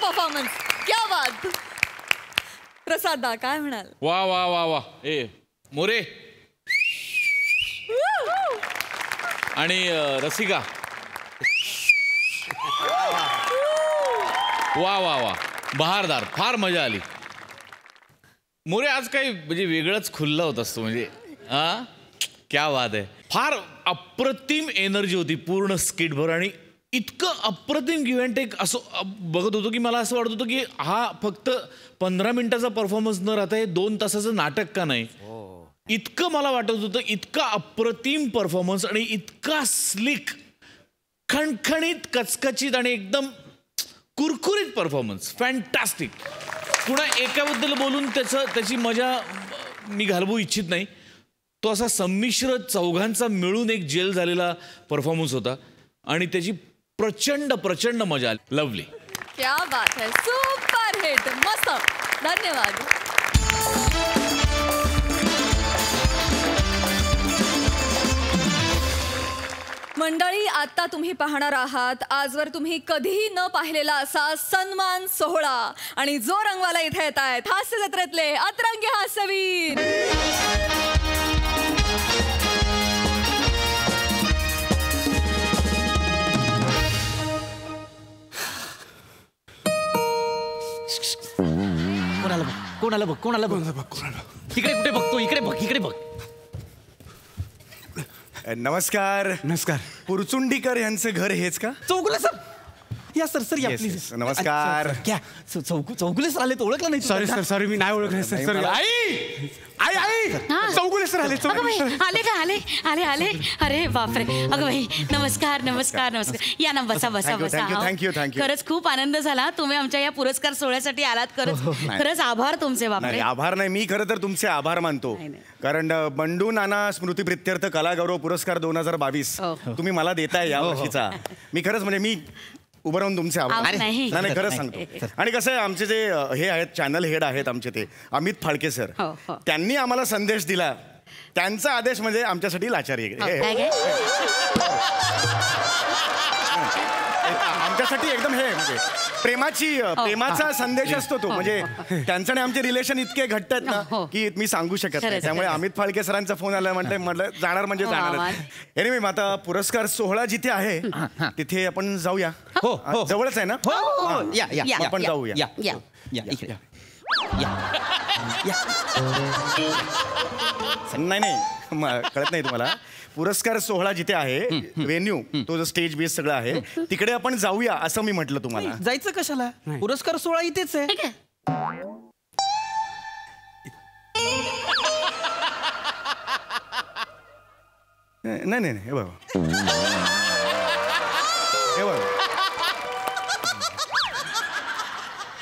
परफॉर्मन्स, क्या बात. प्रसादा काय म्हणाल? वा वा वा वा. ए मोरे आणि रसिका, वा वा वा, बहारदार, फार मजा आली. मोरे आज काही म्हणजे वेगळंच खुल्ला होतास तू, म्हणजे क्या बात आहे. फार अप्रतिम एनर्जी होती पूर्ण स्किटभर आणि इतकं अप्रतिम गिव्ह अँड टेक असं बघत होतो की मला असं वाटत होतं की हा फक्त 15 मिनिटाचा परफॉर्मन्स न राहता हे 2 तासाचं नाटक का नाही. इतकं मला वाटत होतं, इतका अप्रतिम परफॉर्मन्स आणि इतका स्लिक, खणखणीत, कचकचित आणि एकदम कुरकुरीत परफॉर्मन्स. फॅन्टास्टिक. पुन्हा एकाबद्दल बोलून त्याची मजा मी घालवू इच्छित नाही. तो असा संमिश्र चौघांचा मिळून एक जेल झालेला परफॉर्मन्स होता आणि त्याची प्रचंड प्रचंड मजा आली. लवली. क्या बात है, सुपर हिट, मस्त. धन्यवाद. मंडळी, आता तुम्ही पाहणार आहात आजवर तुम्ही कधीही न पाहिलेला असा सन्मान सोहळा आणि जो रंगवाला इथे येत आहेत हास्य जत्रेतले अतरंगी हास्यवीर. कोणाला बघ. इकडे कुठे बघतो, इकडे बघ. नमस्कार. पुरचुंडीकर यांचं घर हेच का? चौगुले सर, या सर या प्लीज. नमस्कार. चौगुले सर आले, ओळखलं नाही? सॉरी मी नाही ओळखलं सर. आई चौगुले सर आले. आले का? आले. अरे बापरे. अगं बाई, नमस्कार. या ना, बसा. थँक्यू. खरंच खूप आनंद झाला. तुम्ही आमच्या या पुरस्कार सोहळ्यासाठी आलात. खरंच आभार तुमचे. बापरे. आभार नाही, मी खरं तर तुमचे आभार मानतो. कारण बंडू नाना स्मृती प्रित्यर्थ कलागौरव पुरस्कार 2022 तुम्ही मला देताय या वर्षीचा. मी खरंच म्हणजे मी उभं राहून तुमचे आभार. नाही खरंच सांगतो. आणि कसं आहे, आमचे जे हे आहेत चॅनल हेड आहेत आमचे, ते अमित फाळके सर, त्यांनी आम्हाला संदेश दिला. त्यांचा आदेश म्हणजे आमच्यासाठी लाचारी. आमच्यासाठी एकदम हे म्हणजे प्रेमाचा संदेश असतो तो. म्हणजे त्यांचं आणि आमचे रिलेशन इतके घट्ट आहेत ना की मी सांगू शकत नाही. त्यामुळे अमित फाळके सरांचा फोन आला, म्हटलं जाणार म्हणजे जाणार. एनिवे आता पुरस्कार सोहळा जिथे आहे तिथे आपण जाऊया. हो, जवळच आहे ना. आपण जाऊया. नाही कळत नाही तुम्हाला. पुरस्कार सोहळा जिथे आहे व्हेन्यू, तो जो स्टेज बेस सगळं आहे तिकडे आपण जाऊया असं मी म्हटलं तुम्हाला. जायचं कशाला, पुरस्कार सोहळा इथेच आहे. नाही हे बघा, हे बघा,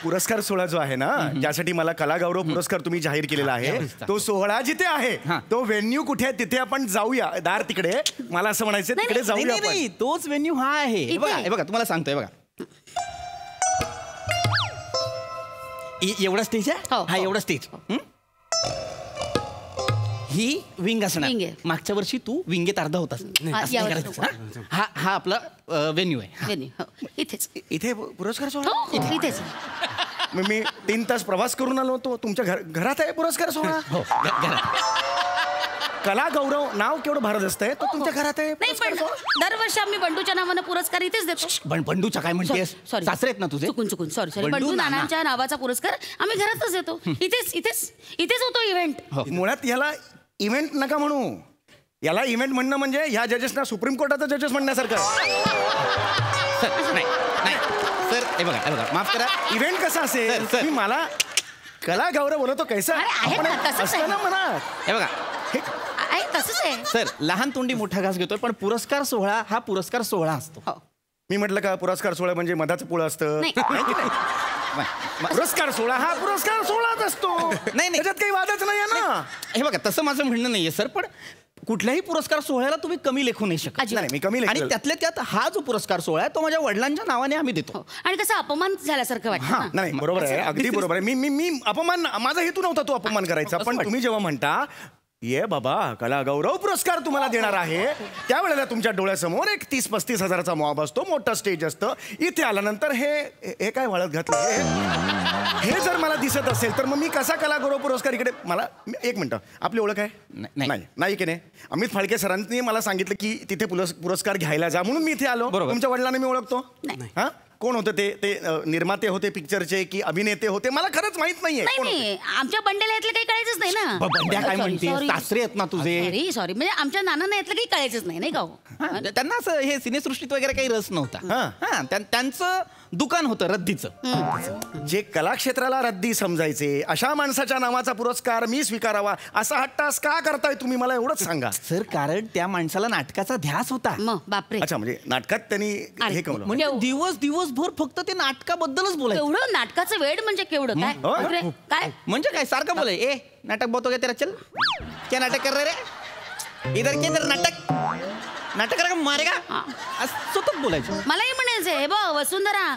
पुरस्कार सोहळा जो आहे ना ज्यासाठी मला कलागौरव पुरस्कार तुम्ही जाहीर केलेला आहे तो सोहळा जिथे आहे तो व्हेन्यू कुठे आहे तिथे आपण जाऊया. दार तिकडे, मला असं म्हणायचं तिकडे जाऊया आपण. तोच व्हेन्यू हा आहे. हे बघा तुम्हाला सांगतोय बघा, एवढा स्टेज आहे. हा एवढा स्टेज. ही विंग असणार. मागच्या वर्षी तू विंगेत अर्धा होतास. हा आपला व्हेन्यू आहे. इथे पुरस्कार सोहळा इथेच. मी 3 तास प्रवास करून आलो होतो. तुमच्या घरात आहे पुरस्कार सोहळा. कलागौरव नाव केवढं भारत असतंय तो तुमच्या घरात आहे. नाही पण दरवर्षी आम्ही बंडूच्या नावानं पुरस्कार इथेच देतो. बंडूच्या काय म्हणतेस, सासरे आहेत ना तुझे. चुकून सॉरी बंडू नानांच्या नावाचा पुरस्कार आम्ही घरातच देतो. इथेच होतो इव्हेंट. मुळात याला इव्हेंट नका म्हणू, याला इव्हेंट म्हणणं म्हणजे ह्या जजेसना सुप्रीम कोर्टाचा जजेस म्हणण्यासारखं. सर हे बघा माफ करा. इव्हेंट कसा असेल तुम्ही मला कलागौरव बोलतो कैसा असताना म्हणा. हे बघा तसंच आहे सर, लहान तोंडी मोठा घास घेतोय पण पुरस्कार सोहळा हा पुरस्कार सोहळा असतो. मी म्हटलं का पुरस्कार सोहळा म्हणजे मधाचं पोळं असतं. पुरस्कार सोहळा हा पुरस्कार सोहळाच असतो. नाही त्याच्यात काही वादच नाही आहे ना. हे बघा तसं माझं म्हणणं नाहीये सर, पण कुठल्याही पुरस्कार सोहळ्याला तुम्ही कमी लेखू नाही शकत. नाही मी कमी आणि त्यातल्या त्यात हा जो पुरस्कार सोहळा आहे तो माझ्या वडिलांच्या नावाने आम्ही देतो. आणि कसं अपमान झाल्यासारखं वाटतं. नाही बरोबर आहे, अगदी बरोबर आहे. मी अपमान, माझा हेतू नव्हता तो अपमान करायचा. पण तुम्ही जेव्हा म्हणता ये बाबा कलागौरव पुरस्कार तुम्हाला देणार आहे त्यावेळेला तुमच्या डोळ्यासमोर एक 30-35 हजाराचा मॉब असतो, मोठं स्टेज असतं. इथे आल्यानंतर हे काय वाळत घातलं हे जर मला दिसत असेल तर मग मी कसा कलागौरव पुरस्कार इकडे. मला एक मिनिटं, आपली ओळख आहे? नाही की नाही. अमित फाळके सरांनी मला सांगितलं की तिथे पुरस्कार घ्यायला जा म्हणून मी इथे आलो. तुमच्या वडिलांना मी ओळखतो. हा कोण होतं ते निर्माते होते पिक्चरचे की अभिनेते होते मला खरंच माहित नाहीये. आमच्या बंड्याला यातलं काही कळायचंच नाही ना. बंड्या काय म्हणते, सासरे आहेत ना तुझे. सॉरी म्हणजे आमच्या नानांना यातलं काही कळायचंच नाही का. त्यांना असं हे सिनेसृष्टीत वगैरे काही रस नव्हता. त्यांचं दुकान होतं रद्दीचं. जे कलाक्षेत्राला रद्दी समजायचे अशा माणसाच्या नावाचा पुरस्कार मी स्वीकारावा असा हट्टास का करताय तुम्ही मला एवढंच सांगा. सर कारण त्या माणसाला नाटकाचा ध्यास होता. बापरे. अच्छा म्हणजे नाटकात त्यांनी हे केलं म्हणजे दिवसभर फक्त ते नाटकाबद्दलच बोलायचं. एवढं नाटकाचं वेळ म्हणजे केवढं काय म्हणजे काय सारखं बोलाय. ए नाटक बोलतो का तेरा चल क्या नाटक कर रे इधर के इधर नाटक करा मारेगा सतत बोलायचं. मलाही म्हणायचंय हे बघ वसुंधरा,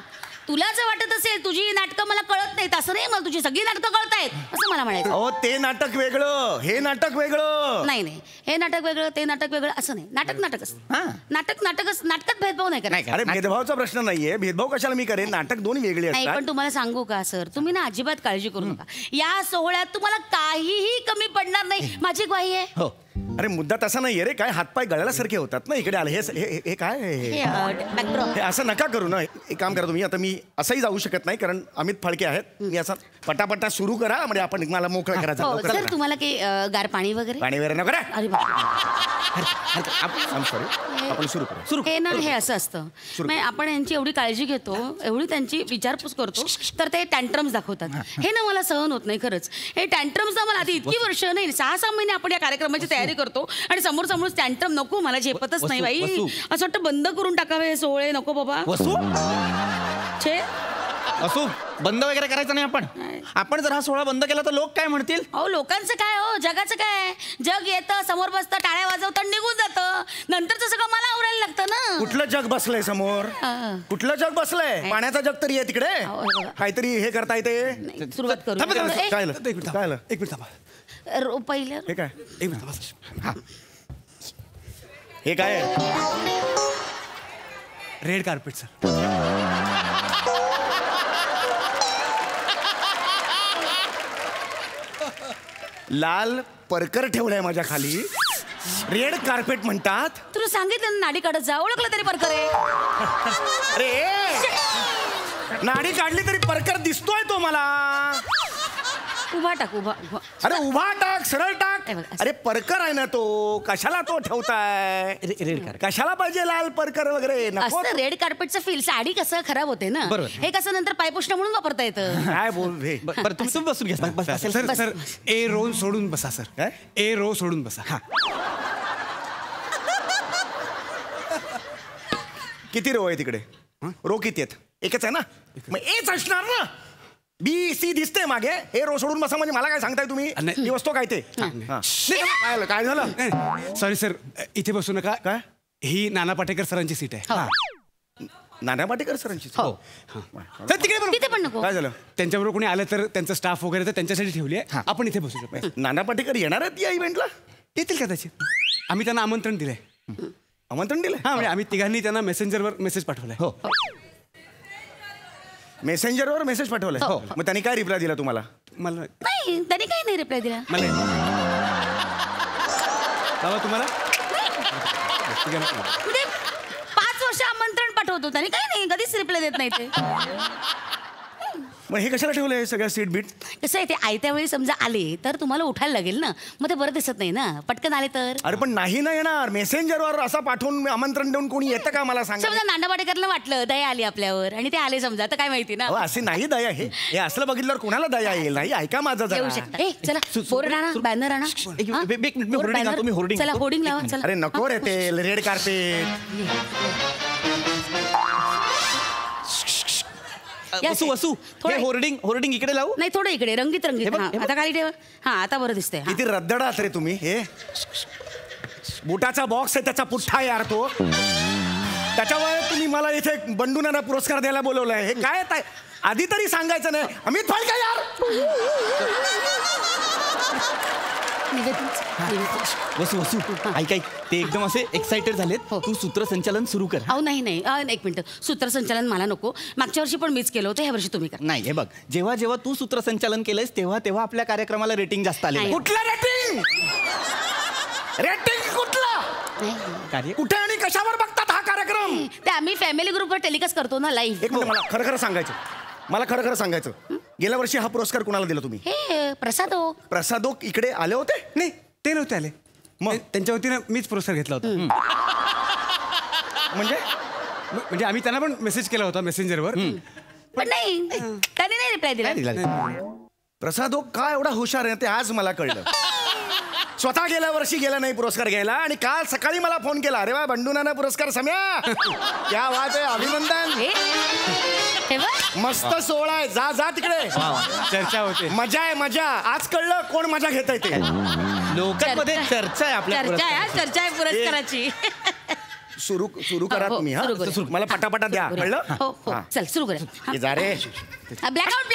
तुला जर वाटत असेल तुझी नाटकं मला कळत नाहीत असं नाही, मला तुझी सगळी नाटकं कळतायत असं मला म्हणायचं. हो ते नाटक वेगळं हे नाटक वेगळं. नाही हे नाटक वेगळं ते नाटक वेगळं असं नाही. नाटकच नाटकात भेदभाव नाही करायचा. अरे भेदभावाचा प्रश्न नाहीये. भेदभाव कशाला मी करेन. नाटक दोन वेगळे असतात. नाही पण तुम्हाला सांगू का सर, तुम्ही ना अजिबात काळजी करू नका. या सोहळ्यात तुम्हाला काहीही कमी पडणार नाही, माझी ग्वाही आहे. अरे मुद्दा तसा नाहीये रे. काय हातपाय गळ्यासारखे होतात ना इकडे आले. हे काय हे असं नका करू ना. एक काम करा तुम्ही, आता मी असंही जाऊ शकत नाही कारण अमित फाळके आहेत. मी असं पटापटा सुरू करा म्हणजे आपण मला मोकळं करायचं. सर तुम्हाला काही गार पाणी वगैरे नको रे. अरे आपण सुरू करू. हे ना हे असं असतं आपण यांची एवढी काळजी घेतो, एवढी त्यांची विचारपूस करतो तर ते टँट्रम्स दाखवतात. हे ना मला सहन होत नाही खरंच. हे टँट्रम्स ना मला आधी इतकी वर्ष नाही 6 महिने आपण या कार्यक्रमाची तयारी करतो आणि समोर टँट्रम नको मला झेपतच नाही बाई. असं वाटतं बंद करून टाकावे हे सोहळे. नको बाबा असू बंद वगैरे करायचं नाही. आपण जर हा सोहळा बंद केला तर लोक काय म्हणतील. अहो लोकांचं काय हो, जगाचं काय. जग येतं समोर बसतं टाळ्या वाजवतं निघून जातं, नंतरचं सगळं मला आवरायला लागतं ना. कुठलं जग बसलंय समोर. कुठलं जग बसलंय. पाण्याचा जग तरी आहे तिकडे. काहीतरी हे करता येते. सुरुवात करू. एक मिनिट पहिलं हे काय. एक मिनिट हे काय रेड कार्पेट सर. लाल परकर ठेवलाय माझ्या खाली. रेड कार्पेट म्हणतात. तुला सांगितलं ना नाडी काढत जा, ओळखलं तरी परकर आहे. अरे नाडी काढली तरी परकर दिसतोय तो मला. उभा टाक उभा. अरे उभा टाक, सरळ टाक. अरे परकर आहे ना तो, कशाला तो ठेवताय? रेड कार्पेट कशाला पाहिजे लाल परकर वगैरे? असं रेड कार्पेटचं फील साडी कसं खराब होते ना, हे कसं नंतर पायपुष्ण म्हणून वापरता येतं. काय बोल रे. बरं तुम्ही बसून घ्या. सर सर ए रो सोडून बसा सर. काय ए रो सोडून बसा. हा किती रो आहे तिकडे? रो किती आहेत? एकच आहे ना, मग एच असणार ना. बी सी दिसते मागे. हे रो सोडून बसा म्हणजे मला काय सांगताय तुम्ही? ही वस्तू काय ते? काय झालं? सॉरी सर, इथे बसू नका. काय? ही नाना पाटेकर सरांची सीट आहे. नाना पाटेकर सरांची? हो. सर तिथे पण नको. काय झालं? त्यांच्याबरोबर कोणी आलं तर त्यांचा स्टाफ वगैरे तर त्यांच्यासाठी ठेवली आहे. आपण इथे बसू शकतो. नाना पाटेकर येणार आहेत या इव्हेंटला? येतील कदाचित. आम्ही त्यांना आमंत्रण दिलंय. आमंत्रण दिलं? हा, म्हणजे आम्ही तिघांनी त्यांना मेसेंजरवर मेसेज पाठवलाय. हो. मेसेंजरवर मेसेज पाठवलाय? हो. मग त्यांनी काय रिप्लाय दिला तुम्हाला? मला नाही, त्यांनी काही नाही रिप्लाय दिला. तुम्हाला 5 वर्ष आमंत्रण पाठवतो त्यांनी, काही नाही, कधीच रिप्लाय देत नाही ते. मग हे कशाला ठेवलंय सगळ्या सीट बीट? कसं आहे ते आयत्या वेळी समजा आले तर तुम्हाला उठायला लागेल ना, मग ते बरं दिसत नाही ना. पटकन आले तर. अरे पण नाही ना येणार. मेसेंजरवर असं पाठवून आमंत्रण देऊन कोणी येतं का मला सांगा? समजा नाना पाटेकरला वाटलं दया आली आपल्यावर आणि ते आले समजा, तर काय माहिती ना. असे नाही दया. हे असलं बघितल्यावर कोणाला दया येईल? नाही, ऐका माझं जरा. येऊ शकता. ए चला बोर्ड आणा, बॅनर आणा. चला होर्डिंग लावा. चला. अरे नको रे ते रेड कार्पेट. वसू वसू होर्डिंग इकडे लावू. नाही, थोडं इकडे रंगीत रंगीत. आता खाली ठेवा. हा आता बरं दिसतंय. किती रद्दडात रे तुम्ही. हे बुटाचा बॉक्स आहे, त्याचा पुठ्ठा यार तो. त्याच्यावर तुम्ही मला इथे बंडू नाना पुरस्कार द्यायला बोलवलाय. हे काय आधी तरी सांगायचं नाही. अमित फाळके यार. वसू ऐक ते एकदम असे एक्साइटेड झालेत. तू सूत्रसंचालन सुरू कर. अहो नाही, एक मिनिट. सूत्रसंचालन मला नको. मागच्या वर्षी पण मीच केलं होतं, ह्या वर्षी तुम्ही करा. नाही, हे बघ, जेव्हा जेव्हा तू सूत्रसंचालन केलंयस तेव्हा आपल्या कार्यक्रमाला रेटिंग जास्त आले. कुठलं रेटिंग? रेटिंग कुठलं? कुठे आणि कशावर बघतात हा कार्यक्रम? ते आम्ही फॅमिली ग्रुपवर टेलिकास्ट करतो ना लाईव्ह. एक मिनिट, मला खरं खरं सांगायचं. गेल्या वर्षी हा पुरस्कार कुणाला दिला तुम्ही? हे प्रसादोक इकडे आले होते? नाही, ते नव्हते आले. मग त्यांच्या वतीनं मीच पुरस्कार घेतला होता. म्हणजे आम्ही त्यांना पण मेसेज केला होता मेसेंजरवर, पण नाही, त्यांनी नाही रिप्लाय दिला. प्रसादोक का एवढा हुशार आहे ते आज मला कळलं. स्वतः गेल्या वर्षी गेला नाही पुरस्कार घ्यायला आणि काल सकाळी मला फोन केला. अरे वा, बंडू नाना पुरस्कार सम्या, क्या बात आहे, अभिनंदन. मस्त सोहळा आहे. जा तिकडे. चर्चा होते. मजा आहे, मजा. आज कळलं कोण मजा घेत आहे ते. लोकांमध्ये चर्चा आहे आपल्या. चर्चा आहे पुरस्काराची. सुरू करा तुम्ही. हा, मला पटापटा द्या. कळलं? हो, चल सुरू करा. जा रे. ब्लॅकआउट.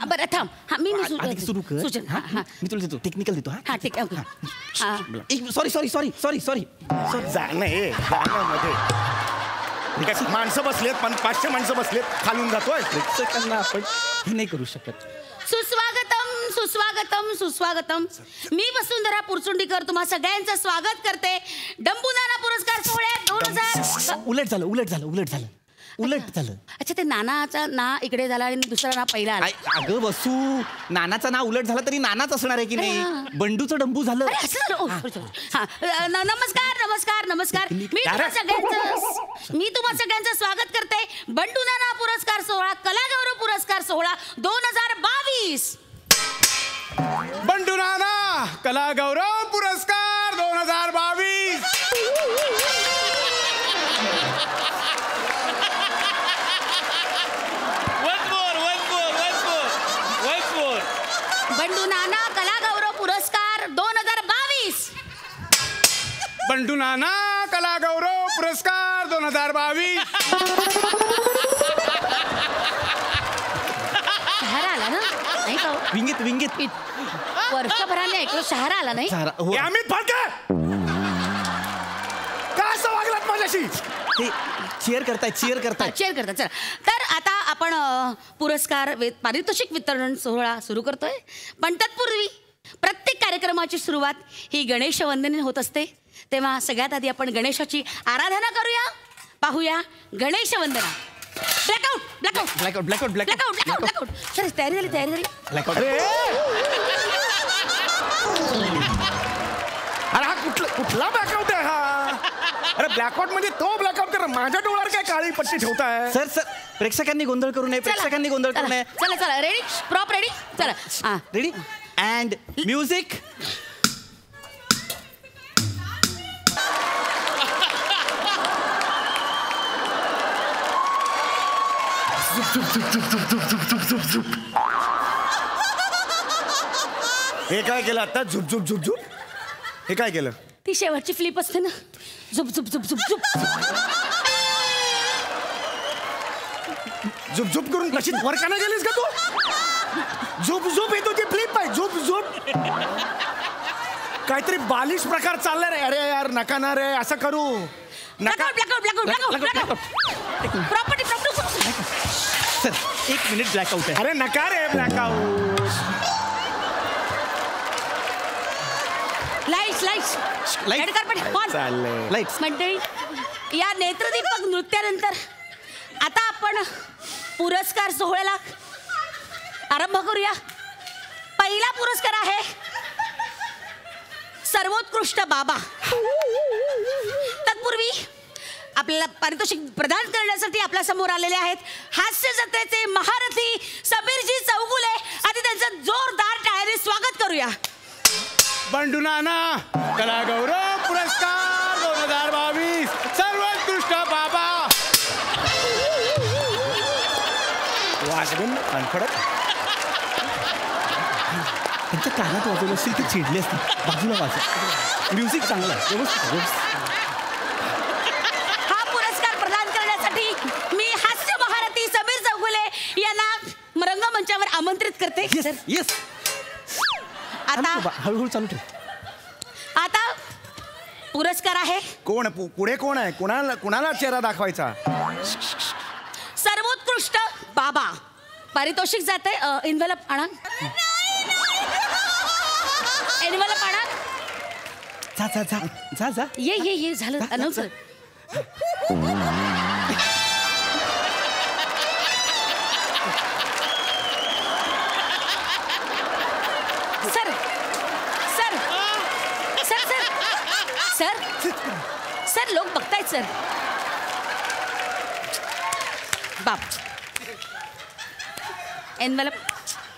बरं थांब. मी सुरू कर. मी तुला देतो, टेक्निकल देतो. हा ठीक आहे. सॉरी जाणं माणसं बसलेत, 500 माणसं बसलेत. खालून जातोय. आपण हे नाही करू शकत. सुस्वागतम. मी वसुंधरा पुरचुंडीकर तुम्हा सगळ्यांचं स्वागत करते डंबू नाना पुरस्कार सोहळ्यात 2000. उलट झालं. अच्छा, ते नानाचा ना इकडे झाला आणि दुसरा ना पहिला आला. अगं वसू, नानाचा ना उलट झाला तरी नानाच असणार आहे की नाही. बंडूचं डंबू झालं. नमस्कार. मी तुम्हा सगळ्यांचं स्वागत करते बंडू नाना पुरस्कार सोहळा, कलागौरव पुरस्कार सोहळा 2022. बंडू नाना कलागौरव पुरस्कार 2022. बंडू नाना कलागौरव पुरस्कार 2022. बंडू नाना कलागौरव पुरस्कार 2022. शहर आला ना, नाही का? विंगीत वर्षभराने ऐकलं, शहर आला नाही. अमित फाळके, का असं वागलात माझ्याशी? ते चीअर करताय. चला, तर आता आपण पुरस्कार पारितोषिक वितरण सोहळा सुरू करतोय. पण तत्पूर्वी प्रत्येक कार्यक्रमाची सुरुवात ही गणेश वंदनेने होत असते. तेव्हा सगळ्यात आधी आपण गणेशाची आराधना करूया. पाहूया गणेश वंदना. Blackout blackout blackout blackout blackout blackout blackout. Sir तयारी झाली तयारी झाली. अरे हा कुठला ब्लॅकआउट आहे हा? अरे ब्लॅकआउट म्हणजे तो ब्लॅकआउट कर. माझ्या डोळ्यावर काय काळी पट्टी ठेवताय? सर प्रेक्षकांनी गोंधळ करू नये. प्रेक्षकांनी गोंधळ करू नये. चला चला रेडी प्रॉप रेडी चला. हां रेडी अँड म्युझिक. हे काय केलं आता? झुप झुप झुप झुप. हे काय केलं? ती शेवटची फ्लिप असते ना. झुप झुप झुप झुप झुप झुप झुप करून कशी वर का नाही गेलीस का तू? झुप झुप येतो ती फ्लिप आहे. झुप झुप काहीतरी बालिश प्रकार चाललाय रे. अरे यार नका ना रे असं करू नका. प्रॉपर्टी सर 1 मिनिट ब्लॅकआउट आहे. अरे नका रे ब्लॅकआउट. लाईट्स मंडळी, या नेत्रदीपक नृत्यानंतर आता आपण पुरस्कार सोहळ्याला आरंभ करूया. पहिला पुरस्कार आहे सर्वोत्कृष्ट बाबा. तत्पूर्वी आपल्याला पारितोषिक प्रदान करण्यासाठी आपल्या समोर आलेले आहेत हास्य जत्रेचे महारथी समीरजी चौगुले. आधी त्यांचं जोरदार टाळ्याने स्वागत करूया. बंडू नाना कला गौरव पुरस्कार 2022 सर्वोत्कृष्ट बाबा. वाजवून अनफडत त्यांच्या कानात वाजवलं असेल ते चिडले असते. बाजूला वाजव. म्युझिक चांगलं आहे व्यवस्थित. हा पुरस्कार प्रदान करण्यासाठी मी हास्य महारथी समीर चौगुले यांना रंगमंचावर आमंत्रित करते. येस आता हळूहळू चालू ठेव. आता पुरस्कार आहे. कोण पुढे कोण आहे? कुणाला चेहरा दाखवायचा? सर्वोत्कृष्ट बाबा. पारितोषिक जात आहे. इन्व्हलप आणा. इन्व्हलप आणा. जा जा जा जा जा. ये झालं announce. Sir sir sir sir sir sir लोक बघतायत सर. बाप एनवलप.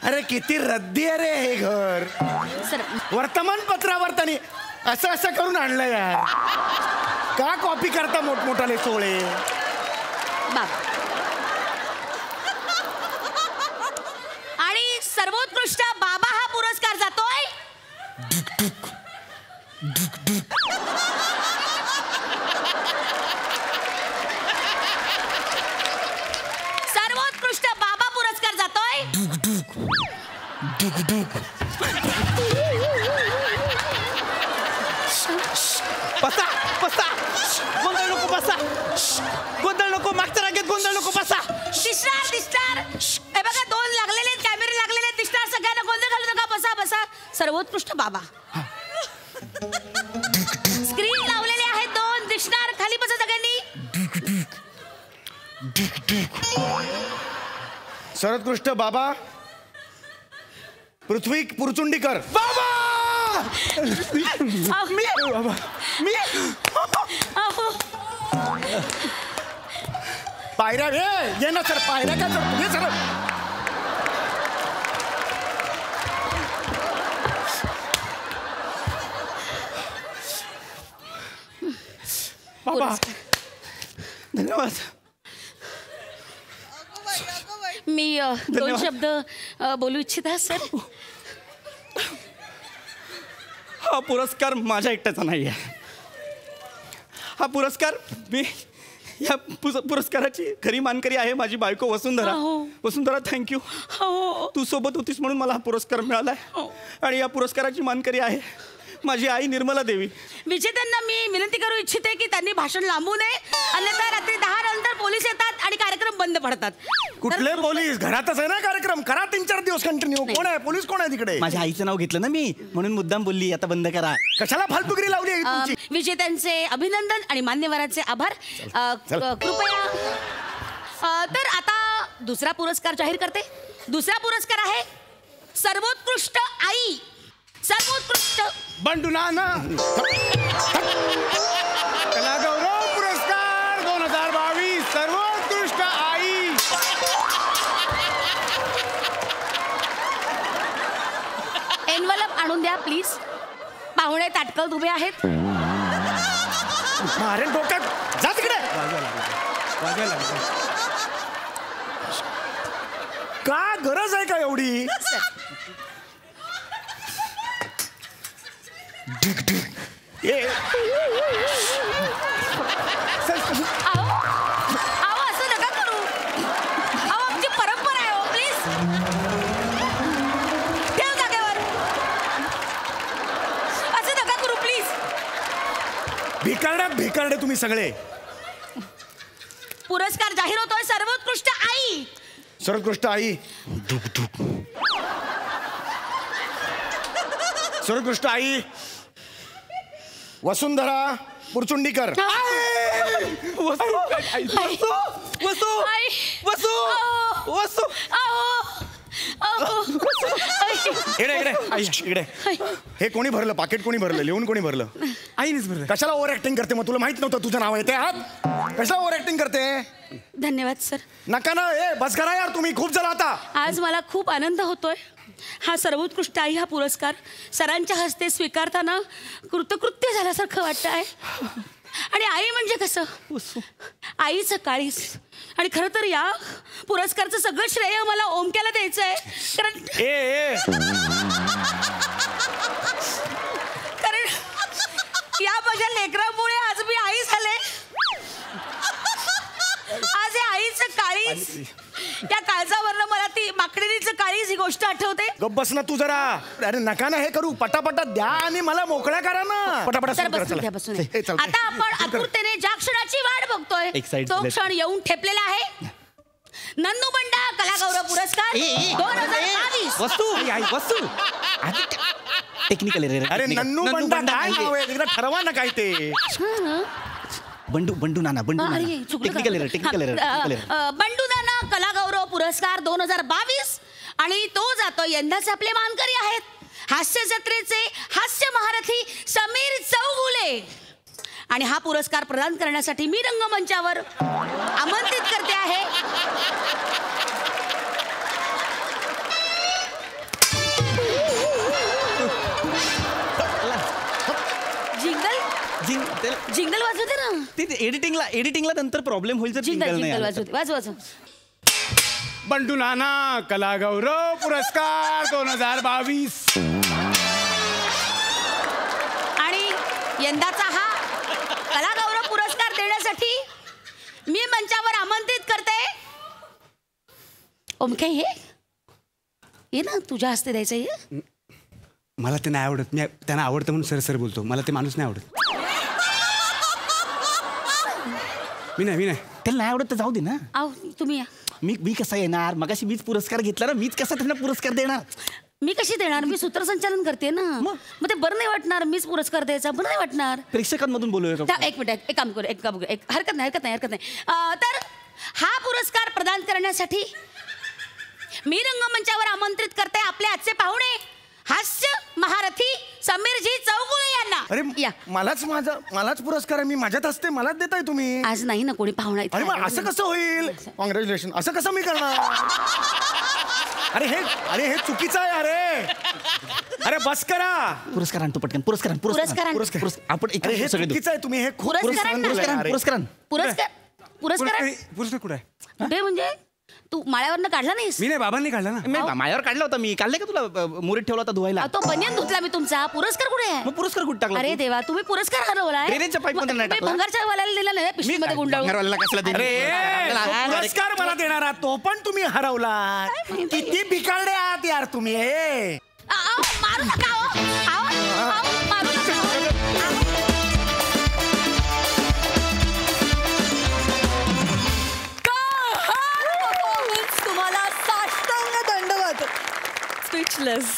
अरे किती रद्दी आहे रे हे घर. सर वर्तमानपत्रावर त्यांनी असं करून आणलं यार. का कॉपी करता मोठमोठाले सोहळे? बाप. आणि सर्वोत्कृष्ट बाबा हा पुरस्कार जातोय सर्वोत्कृष्ट बाबा पुरस्कार जातोय बसा बसा. गोंधळ नको. बसा. गोंधळ नको. मागच्या रागेत गोंधळ नको. बसा. दिसणार हे बघा 2 लागलेले आहेत. कॅमेरे लागलेले आहेत. दिसणार सगळ्यांना. गोंधळ घालू नका. बसा बसा. सर्वोत्कृष्ट बाबा. स्क्रीन लावलेले आहेत 2 दिसणार. खाली बसा सगळ्यांनी. सर्वोत्कृष्ट बाबा पृथ्वी पुरचुंडीकर. बाबा मी पायऱ्या ये ना सर. पायऱ्या का चढतो? ये सर. बाबा धन्यवाद. मी 2 शब्द बोलू इच्छिता सर. हा पुरस्कार माझ्या एकट्याचा नाही आहे. हा पुरस्कार मी या पुरस्काराची खरी मानकरी आहे माझी बायको वसुंधरा. वसुंधरा थँक्यू. तू सोबत होतीस म्हणून मला हा पुरस्कार मिळालाय. आणि या पुरस्काराची मानकरी आहे माझी आई निर्मला देवी. विजेत्यांना मी विनंती करू इच्छिते की त्यांनी भाषण लांबू नये, अन्यथा रात्री 10 नंतर पोलीस येतात आणि कार्यक्रम बंद पडतात. कुठले पोलीस? घरातच आहे ना कार्यक्रम, करा 3-4 दिवस कंटिन्यू. कोण आहे पोलीस? कोण आहे तिकडे? माझ्या आईचं नाव घेतलं ना मी, म्हणून मुद्दाम बोलली आता बंद करा. कशाला फालतुगिरी लावली आहे तुमची? विजेत्यांचे अभिनंदन आणि मान्यवरांचे आभार. कृपया तर आता दुसरा पुरस्कार जाहीर करते. दुसरा पुरस्कार आहे सर्वोत्कृष्ट आई. सर्वोत्कृष्ट बंडू नाना कलागौरव पुरस्कार 2022 सर्वोत्कृष्ट आई. एनवलप आणून द्या प्लीज. पाहुणे ताटकळत उभे आहेत. अरे डोक्यात जा तिकडे. का गरज आहे का एवढी? असं नका करू. आमची परंपरा आहे. प्लीज ठेव जागेवर. असं नका करू प्लीज. भिकारडे तुम्ही सगळे. पुरस्कार जाहीर होतोय सर्वोत्कृष्ट आई. सर्वोत्कृष्ट आई. सर्वोत्कृष्ट आई वसुंधरा पुरचुंडीकर. इकडे हे कोणी भरलं? पाकिट कोणी भरलं? लिहून कोणी भरलं? आईनेच भरलं. कशाला ओव्हर ऍक्टिंग करते? मग तुला माहित नव्हतं तुझं नाव आहे ते? आत कशाला ओव्हर ऍक्टिंग करते? धन्यवाद सर. नका ना. बस करा यार, तुम्ही खूप झाला आता. आज मला खूप आनंद होतोय. हा सर्वोत्कृष्ट आई हा पुरस्कार सरांच्या हस्ते स्वीकारताना कृतकृत्य झाल्यासारखं वाटतं आहे. आणि आई म्हणजे कसं, आईचं काळीज. आणि खरं तर या पुरस्कारचं सगळं श्रेय मला ओमक्याला द्यायचं आहे. कारण या माझ्या लेकरामुळे आज मी आई झाले. आज या आईचं काळीज, त्या काळजावरनं मला ती माकडीचं काळीज ही गोष्ट आठवते. गप्प बस ना तू जरा. अरे नका ना हे करू. पटापटा द्या आणि मला मोकळा करा ना. पटापटा आता आपण आतुरतेने ज्या क्षणाची वाट बघतोय तो क्षण येऊन ठेपलेला आहे. नन्नू बंडा कलागौरव पुरस्कार 2022. वस्तू टेक्निकल. अरे नन्नू बंडा काय नाव आहे? एकदा ठरवा ना काय ते. बंडू नाना टेक्निकल. बंडू नाना कलागौरव पुरस्कार 2022 आणि तो जातो यंदाचे आपले मानकरी आहेत हास्य जत्रेचे हास्य महारथी समीर चौगुले. आणि हा पुरस्कार प्रदान करण्यासाठी मी रंगमंचावर आमंत्रित करते आहे जिंगल वाजवते ना. ते एडिटिंगला नंतर प्रॉब्लेम होईल. जिंगल वाजव. बंडू नाना कलागौरव पुरस्कार 2022. आणि यंदाचा हा कलागौरव पुरस्कार देण्यासाठी मी मंचावर आमंत्रित करते ओमके. ये ना तुझ्या हस्ते द्यायचं. हे मला ते नाही आवडत. मी त्यांना आवडतं म्हणून सर बोलतो. मला ते माणूस नाही आवडत. मी नाही त्याला नाही आवडत तर जाऊ दे ना. तुम्ही या. मी कसा येणार? मगाशी मीच पुरस्कार घेतला ना. मीच कसा त्यांना पुरस्कार देणार? मी कशी देणार? मी सूत्रसंचालन करते ना. मग ते बरं नाही वाटणार. मीच पुरस्कार द्यायचा बरं नाही वाटणार. प्रेक्षकांमधून बोलूया. एक मिनिट. एक काम करू. हरकत नाही. तर हा पुरस्कार प्रदान करण्यासाठी मी रंगमंचावर आमंत्रित करते आपले आजचे पाहुणे हास्य महारथी समीरजी चौगुले यांना. अरे मलाच पुरस्कार आहे. मी माझ्यात असते मलाच देताय तुम्ही. आज नाही ना कोणी पाहुणा. अरे मग असं कसं होईल? कॉंग्रॅच्युलेशन. असं कसं मी करणार? अरे हे चुकीचं आहे. अरे बस करा. पुरस्कार आणतो पटकन. पुरस्कार आपण हे चुकीचं आहे. तुम्ही हे पुरस्कार कुठे आहे? कुठे म्हणजे तू माळ्यावरनं काढला नाहीस? मी नाही, बाबांनी काढला ना. मायावर काढला होता मी. काढले का तुला? मुरीत ठेवला होता धुवायला. तो बनियन धुतला मी तुमचा. पुरस्कार कुठे आहे? मग पुरस्कार कुठे टाकला? अरे देवा, तुम्ही पुरस्कार हरवलाय. ट्रेनच्या पाईपमध्ये नाही टाकला. भंगारच्या वाल्याला दिला नाही पिशवीमध्ये गुंडाळून. पुरस्कार मला देणारा तो पण तुम्ही हरवला. किती बिकाडे आहात यार तुम्ही. मारू नका. मारू नका. येस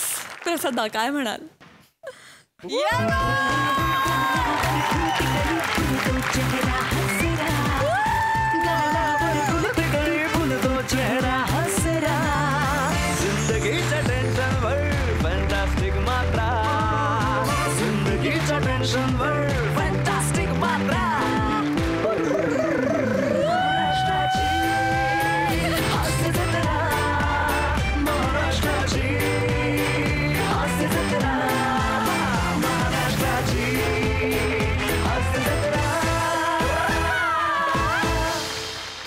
प्रसादा काय म्हणाल?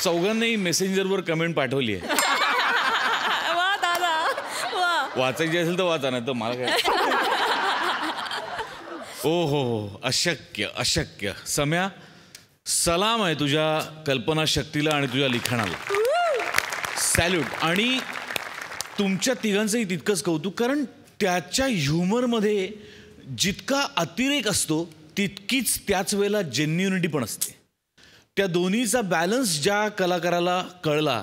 चौघांनाही मेसेंजरवर कमेंट पाठवली आहे. वा दादा वा. वाचायची असेल तर वाचा, नाही तर मला काय. ओ हो अशक्य अशक्य. सम्या, सलाम आहे तुझ्या कल्पनाशक्तीला आणि तुझ्या लिखाणाला. सॅल्यूट. आणि तुमच्या तिघांचंही तितकंच कौतुक, कारण त्याच्या ह्युमरमध्ये जितका अतिरेक असतो तितकीच त्याच वेळेला जेन्युनिटी पण असते. त्या दोन्हीचा बॅलन्स ज्या कलाकाराला कळला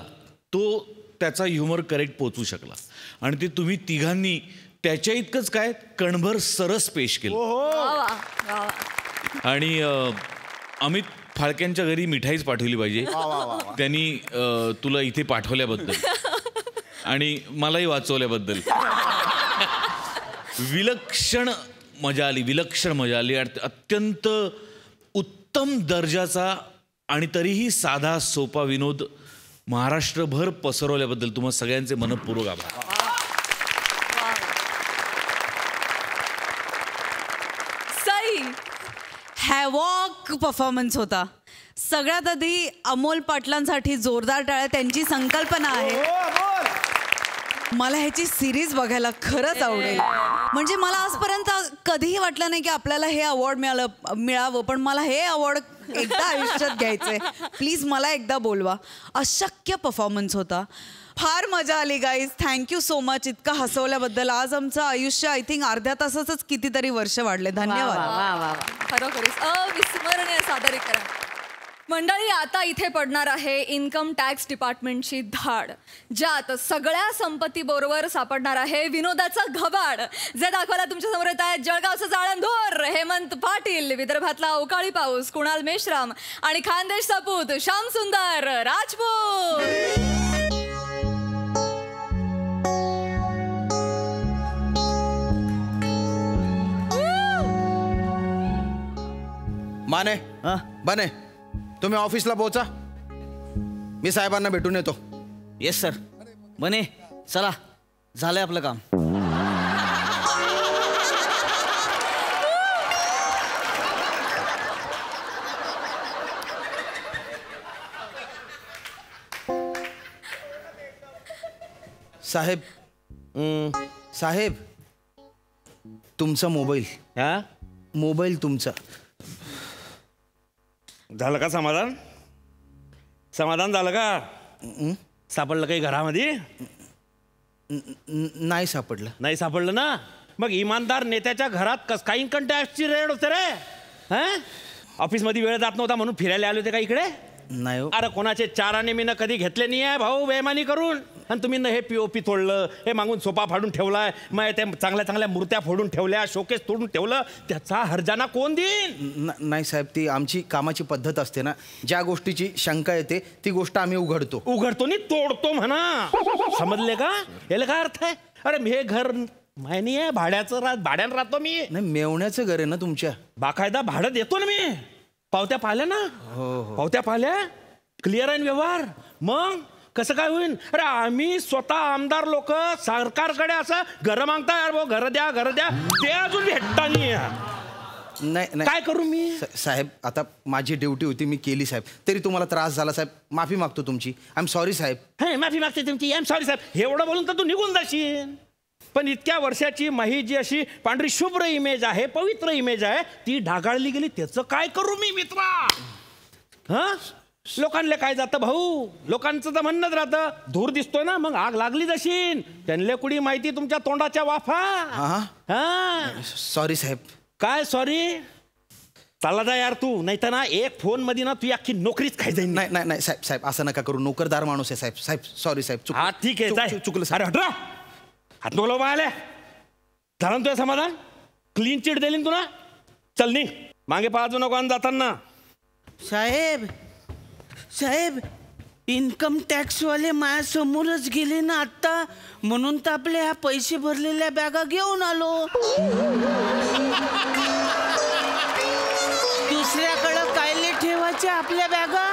तो त्याचा ह्युमर करेक्ट पोचवू शकला. आणि ते तुम्ही तिघांनी त्याच्या इतकंच काय कणभर सरस पेश केलं. आणि अमित फाळक्यांच्या घरी मिठाईच पाठवली पाहिजे त्यांनी तुला इथे पाठवल्याबद्दल आणि मलाही वाचवल्याबद्दल. विलक्षण मजा आली, विलक्षण मजा आली. अत्यंत उत्तम दर्जाचा आणि तरीही साधा सोपा विनोद महाराष्ट्रभर पसरवल्याबद्दल तुम्हा सगळ्यांचे मनपूर्वक आभार. हॅवॉक परफॉर्मन्स होता. सगळ्यात आधी अमोल पाटलांसाठी जोरदार टाळ्या. त्यांची संकल्पना आहे. मला ह्याची सिरीज बघायला खरंच आवडेल. म्हणजे मला आजपर्यंत कधीही वाटलं नाही की आपल्याला हे अवॉर्ड मिळावं, पण मला हे अवॉर्ड एकदा आयुष्यात घ्यायचंय. प्लीज मला एकदा बोलवा. अशक्य परफॉर्मन्स होता. फार मजा आली गाईज. थँक्यू सो मच इतकं हसवल्याबद्दल. आज आमचं आयुष्य आय थिंक अर्ध्या तासाचंच कितीतरी वर्ष वाढले. धन्यवाद. खरोखरीच अविस्मरणीय सादरीकरण. मंडळी, आता इथे पडणार आहे इन्कम टॅक्स डिपार्टमेंटची धाड, ज्यात सगळ्या संपत्तीबरोबर सापडणार आहे विनोदाचा घबाड. जे दाखवायला तुमच्या समोर येत आहेत जळगावचं जाळंधोर हेमंत पाटील, विदर्भातला अवकाळी पाऊस कुणाल मेश्राम आणि खानदेश सपूत श्याम सुंदर राजपूत. माने बने तुम्ही ऑफिसला पोहोचा. मी साहेबांना भेटून येतो. Yes sir. बने चला, झालंय आपलं काम. साहेब साहेब तुमचा मोबाईल. मोबाईल तुमचा. झालं का समाधान? समाधान झालं का? सापडलं काही घरामध्ये? नाही सापडलं. नाही सापडलं ना? मग इमानदार नेत्याच्या घरात कस काय इन्कम टॅक्सची रेड होते रे? ऑफिसमध्ये वेळ जात नव्हता म्हणून फिरायला आले होते का इकडे? नाही. अरे कोणाचे चाराने मी कधी घेतले नाही आहे भाऊ बेमानी करून. आणि तुम्ही हे पीओपी तोडलं, हे मागून सोफा फाडून ठेवलाय, मग ते चांगल्या चांगल्या मूर्त्या फोडून ठेवल्या, शोकेस तोडून ठेवलं, त्याचा हर्जाना कोण देईन? नाही साहेब, ती आमची कामाची पद्धत असते ना. ज्या गोष्टीची शंका येते ती गोष्ट आम्ही उघडतो. उघडतो नाही तोडतो म्हणा. समजले का? याला काय अर्थ आहे? अरे हे घर माहिती आहे भाड्यानं राहतो मी. नाही, मेवण्याचं घर आहे ना तुमच्या. बाकायदा भाडं देतो ना मी. पावत्या पाहिल्या ना? पावत्या पाहिल्या? क्लिअर आहे व्यवहार. मग कसं काय होईल? अरे आम्ही स्वतः आमदार लोक सरकारकडे असं घर मागताय, अरे घर द्या घर द्या, ते अजून भेटता नाही. नाही काय करू मी? साहेब आता माझी ड्युटी होती, मी केली साहेब. तरी तुम्हाला त्रास झाला साहेब, माफी मागतो तुमची. आय एम सॉरी साहेब. हे माफी मागते तुमची? आय एम सॉरी साहेब. एवढं बोलून तर तू निघून जाशील. पण इतक्या वर्षाची माही जी अशी पांढरी शुभ्र इमेज आहे, पवित्र इमेज आहे, ती ढागाळली गेली. त्याचं काय करू मी मित्रा? लोकांना काय जातं भाऊ? लोकांचं तर म्हणणंच राहतं, धूर दिसतोय ना मग आग लागली जशी. त्यांना कुणी माहिती तुमच्या तोंडाच्या वाफा. सॉरी साहेब. काय सॉरी? चालला जा यार तू, नाही तर ना एक फोन मध्ये ना तू अख्खी नोकरीच खाय जाईल. नाही नाही साहेब, साहेब असं नका करू. नोकरदार माणूस आहे साहेब. साहेब सॉरी साहेब. हा ठीक आहे, चुकलं. अरे हात नको आल्या. झालं ना तुझं समाधान? क्लीन चिट दिली ना तुला? चल नी मागे पाहतो नको आणि जाताना. साहेब साहेब इन्कम टॅक्स वाले माझ्यासमोरच गेले ना आता, म्हणून तर आपले ह्या पैसे भरलेल्या बॅगा घेऊन आलो. दुसऱ्याकडं कायले ठेवायचे आपल्या बॅगा?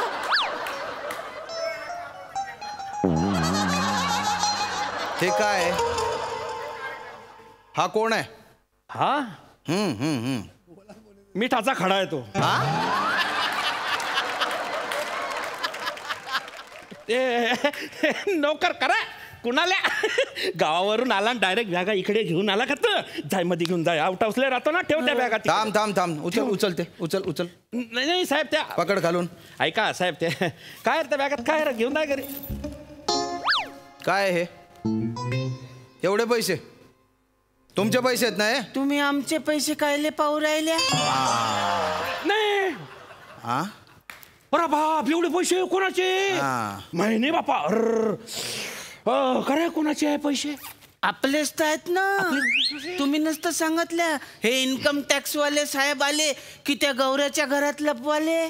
हे काय? हा कोण आहे? हा मिठाचा खडा आहे तो. ते नोकर करा कुणाला गावावरून आला डायरेक्ट बॅगा इकडे घेऊन आला का? जाय मध्ये घेऊन जाय. आउट हाऊसला राहतो ना, ठेव त्या बॅगा. थांब थांब थांब, उचलते उचल. नाही साहेब त्या पकड घालून. ऐका साहेब ते काय त्या बॅगात काय घेऊन जाय घरी. काय हे एवढे पैसे तुमचे पैसे आहेत ना? तुम्ही आमचे पैसे कायले पाहू राहिले? नाही अरे बाप, एवढे पैसे कोणाचे? महिने बापा. खरं कोणाचे आहे पैसे? आपलेच तर आहेत ना. तुम्ही नसतं सांगितलं हे इन्कम टॅक्स वाले साहेब आले की त्या गौऱ्याच्या घरात लपवाले.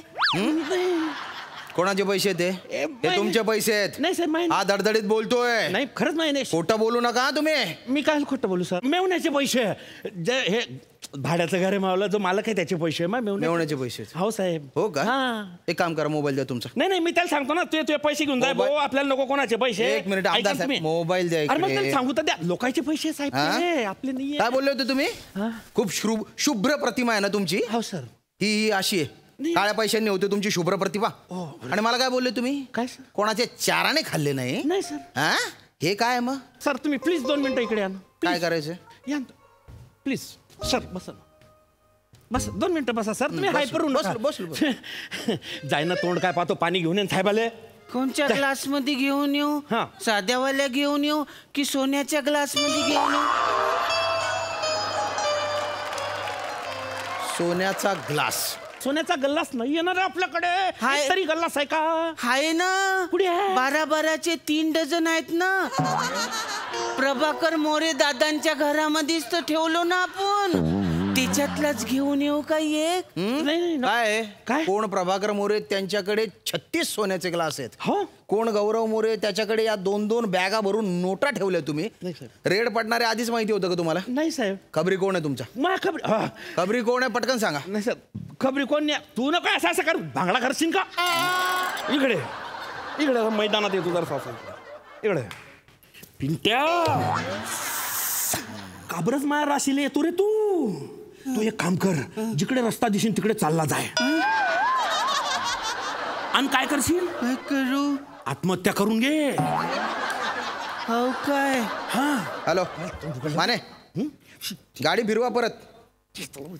कोणाचे पैसे ते? हे तुमचे पैसे आहेत. नाही सर, हा धडधडीत बोलतोय. नाही खरंच नाही. खोटं बोलू नका तुम्ही. मी काय खोटं बोलू सर? मेवण्याचे पैसे जे हे भाड्याचं घर मावला जो मालक आहे त्याचे पैसे. मेवण्याचे पैसे? हो साहेब. हो का? एक काम करा, मोबाईल द्या तुमचा. नाही मी त्याला सांगतो ना, तुझे पैसे घेऊन जाय भाऊ, आपल्याला नको कोणाचे पैसे. एक मिनिट आमदार साहेब, मोबाईल द्या. अरे मग सांगू तर द्या, लोकांचे पैसे साहेब आपले नाही. काय बोलले होते तुम्ही? खूप शुभ्र प्रतिमा आहे ना तुमची? हो सर. ही अशी आहे, काळ्या पैशांनी होते तुमची शुभ्र प्रतिभा. आणि मला काय बोलले तुम्ही? काय कोणाचे चाराने खाल्ले नाही? नाही सर. हे काय मग? सर तुम्ही प्लीज 2 मिनिटं इकडे या ना. काय करायचं? या प्लीज सर. बस 2 मिनिटं बसा सर. तुम्ही हायपर बसलो. जाय ना, तोंड काय पाहतो, पाणी घेऊन येईन साहेब आले. कोणत्या ग्लास मध्ये घेऊन येऊ? साध्यावाल्या घेऊन येऊ की सोन्याच्या ग्लास मध्ये घेऊन येऊ? सोन्याचा ग्लास. सोन्याचा गल्लास नाही येणार आपल्याकडे. तरी गल्लास आहे का? आहे ना. पुढे 12-12चे 3 डझन आहेत ना. प्रभाकर मोरे दादांच्या घरामध्येच तर ठेवलो ना आपण. त्याच्यातलाच घेऊन येऊ का एक? काय कोण प्रभाकर मोरे त्यांच्याकडे 36 सोन्याचे ग्लास आहेत. कोण गौरव मोरे त्याच्याकडे या 2-2 बॅगा भरून नोटा ठेवल्या तुम्ही. रेड पडणारे आधीच माहिती होतं का तुम्हाला? नाही साहेब. खबरी कोण आहे तुमचा? खबरी कोण आहे पटकन सांगा. नाही सर, खबरी कोण नाही. तू नको असं कर, भांगडा करशील का? इकडे मैदानात येतो जर सासू इकडे. पिंट्या काबरच माया राशीला येतो रे तू. एक काम कर, जिकडे रस्ता दिसेल तिकडे चालला जाय. आणि काय करशील? काय करू? आत्महत्या करून घे. हो काय? हॅलो माने, गाडी फिरवा परत.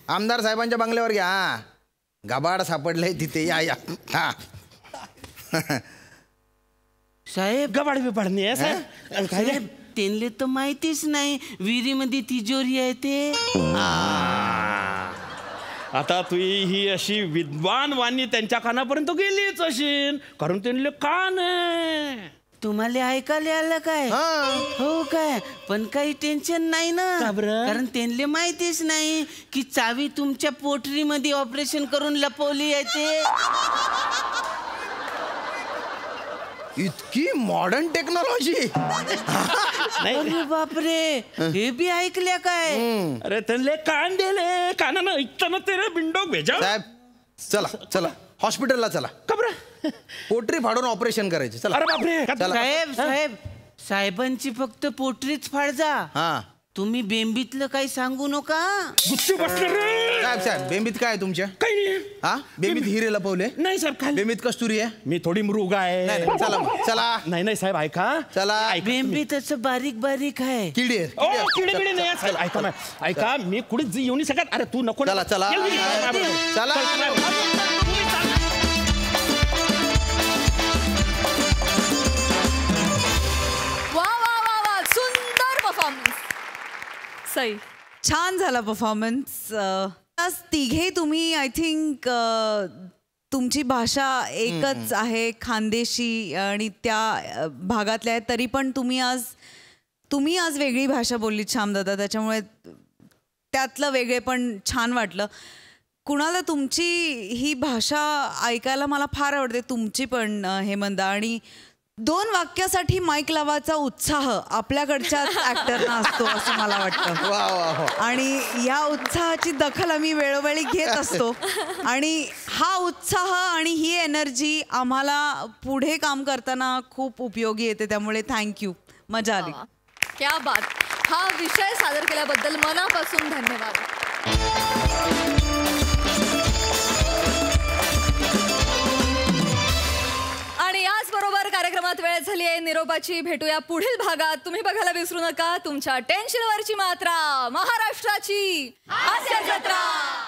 आमदार साहेबांच्या बंगल्यावर घ्या. गबाड सापडलंय तिथे. या. साहेब गबाड बिबाडणे आहे साहेब. काय त्यांना तर माहितीच नाही विहिरीमध्ये तिजोरी आहे ते. आता तू ही अशी विद्वान वाणी त्यांच्या कानापर्यंत गेलीच असेल, कारण त्यांना कान आहे. तुम्हाला ऐकायला आलं काय? हो काय? पण काही टेन्शन नाही ना, कारण त्यांना माहितीच नाही की चावी तुमच्या पोटरीमध्ये ऑपरेशन करून लपवली आहे ते. इतकी मॉडर्न टेक्नॉलॉजी. अरे बापरे, हे बी ऐकल्या काय? अरे त्यांना कान दिले, कानानं ऐकताना ते बिंडो भेजा. साहेब चला हॉस्पिटलला चला. पोटरी फाडून ऑपरेशन करायचे. चला. अरे बापरे. साहेब साहेबांची फक्त पोटरीच फाडजा. तुम्ही बेंबीतलं काही सांगू नका. साहेब बेंबीत काय आहे तुमच्या? काही नाही. बेंबीत हिरे लपवले? नाही सर. बेंबीत कस्तुरी आहे? मी थोडी मृग आहे. चला. नाही साहेब ऐका. चला. बेंबीत असं बारीक बारीक आहे. किडी किडे नाही. ऐका मी कुठे येऊ नाही शकत. अरे तू नको. चला. सई, छान झाला परफॉर्मन्स. आज तिघे तुम्ही आय थिंक तुमची भाषा एकच आहे, खानदेशी आणि त्या भागातल्या आहेत, तरी पण तुम्ही आज वेगळी भाषा बोललीत श्यामदादा. त्याच्यामुळे त्यातलं वेगळे पण छान वाटलं. कुणाला तुमची ही भाषा ऐकायला मला फार आवडते, तुमची पण हेमंदा. आणि 2 वाक्यासाठी माईक लावायचा उत्साह आपल्याकडच्या ऍक्टरना असतो असं मला वाटतं. आणि या उत्साहाची दखल आम्ही वेळोवेळी घेत असतो. आणि हा उत्साह आणि ही एनर्जी आम्हाला पुढे काम करताना खूप उपयोगी येते. त्यामुळे थँक्यू, मजा आली. क्या बात. हा विषय सादर केल्याबद्दल मनापासून धन्यवाद. आणि याचबरोबर कार्यक्रमात वेळ झाली आहे निरोपाची. भेटूया पुढील भागात. तुम्ही बघायला विसरू नका तुमच्या टेन्शनवरची मात्रा, महाराष्ट्राची हास्य जत्रा.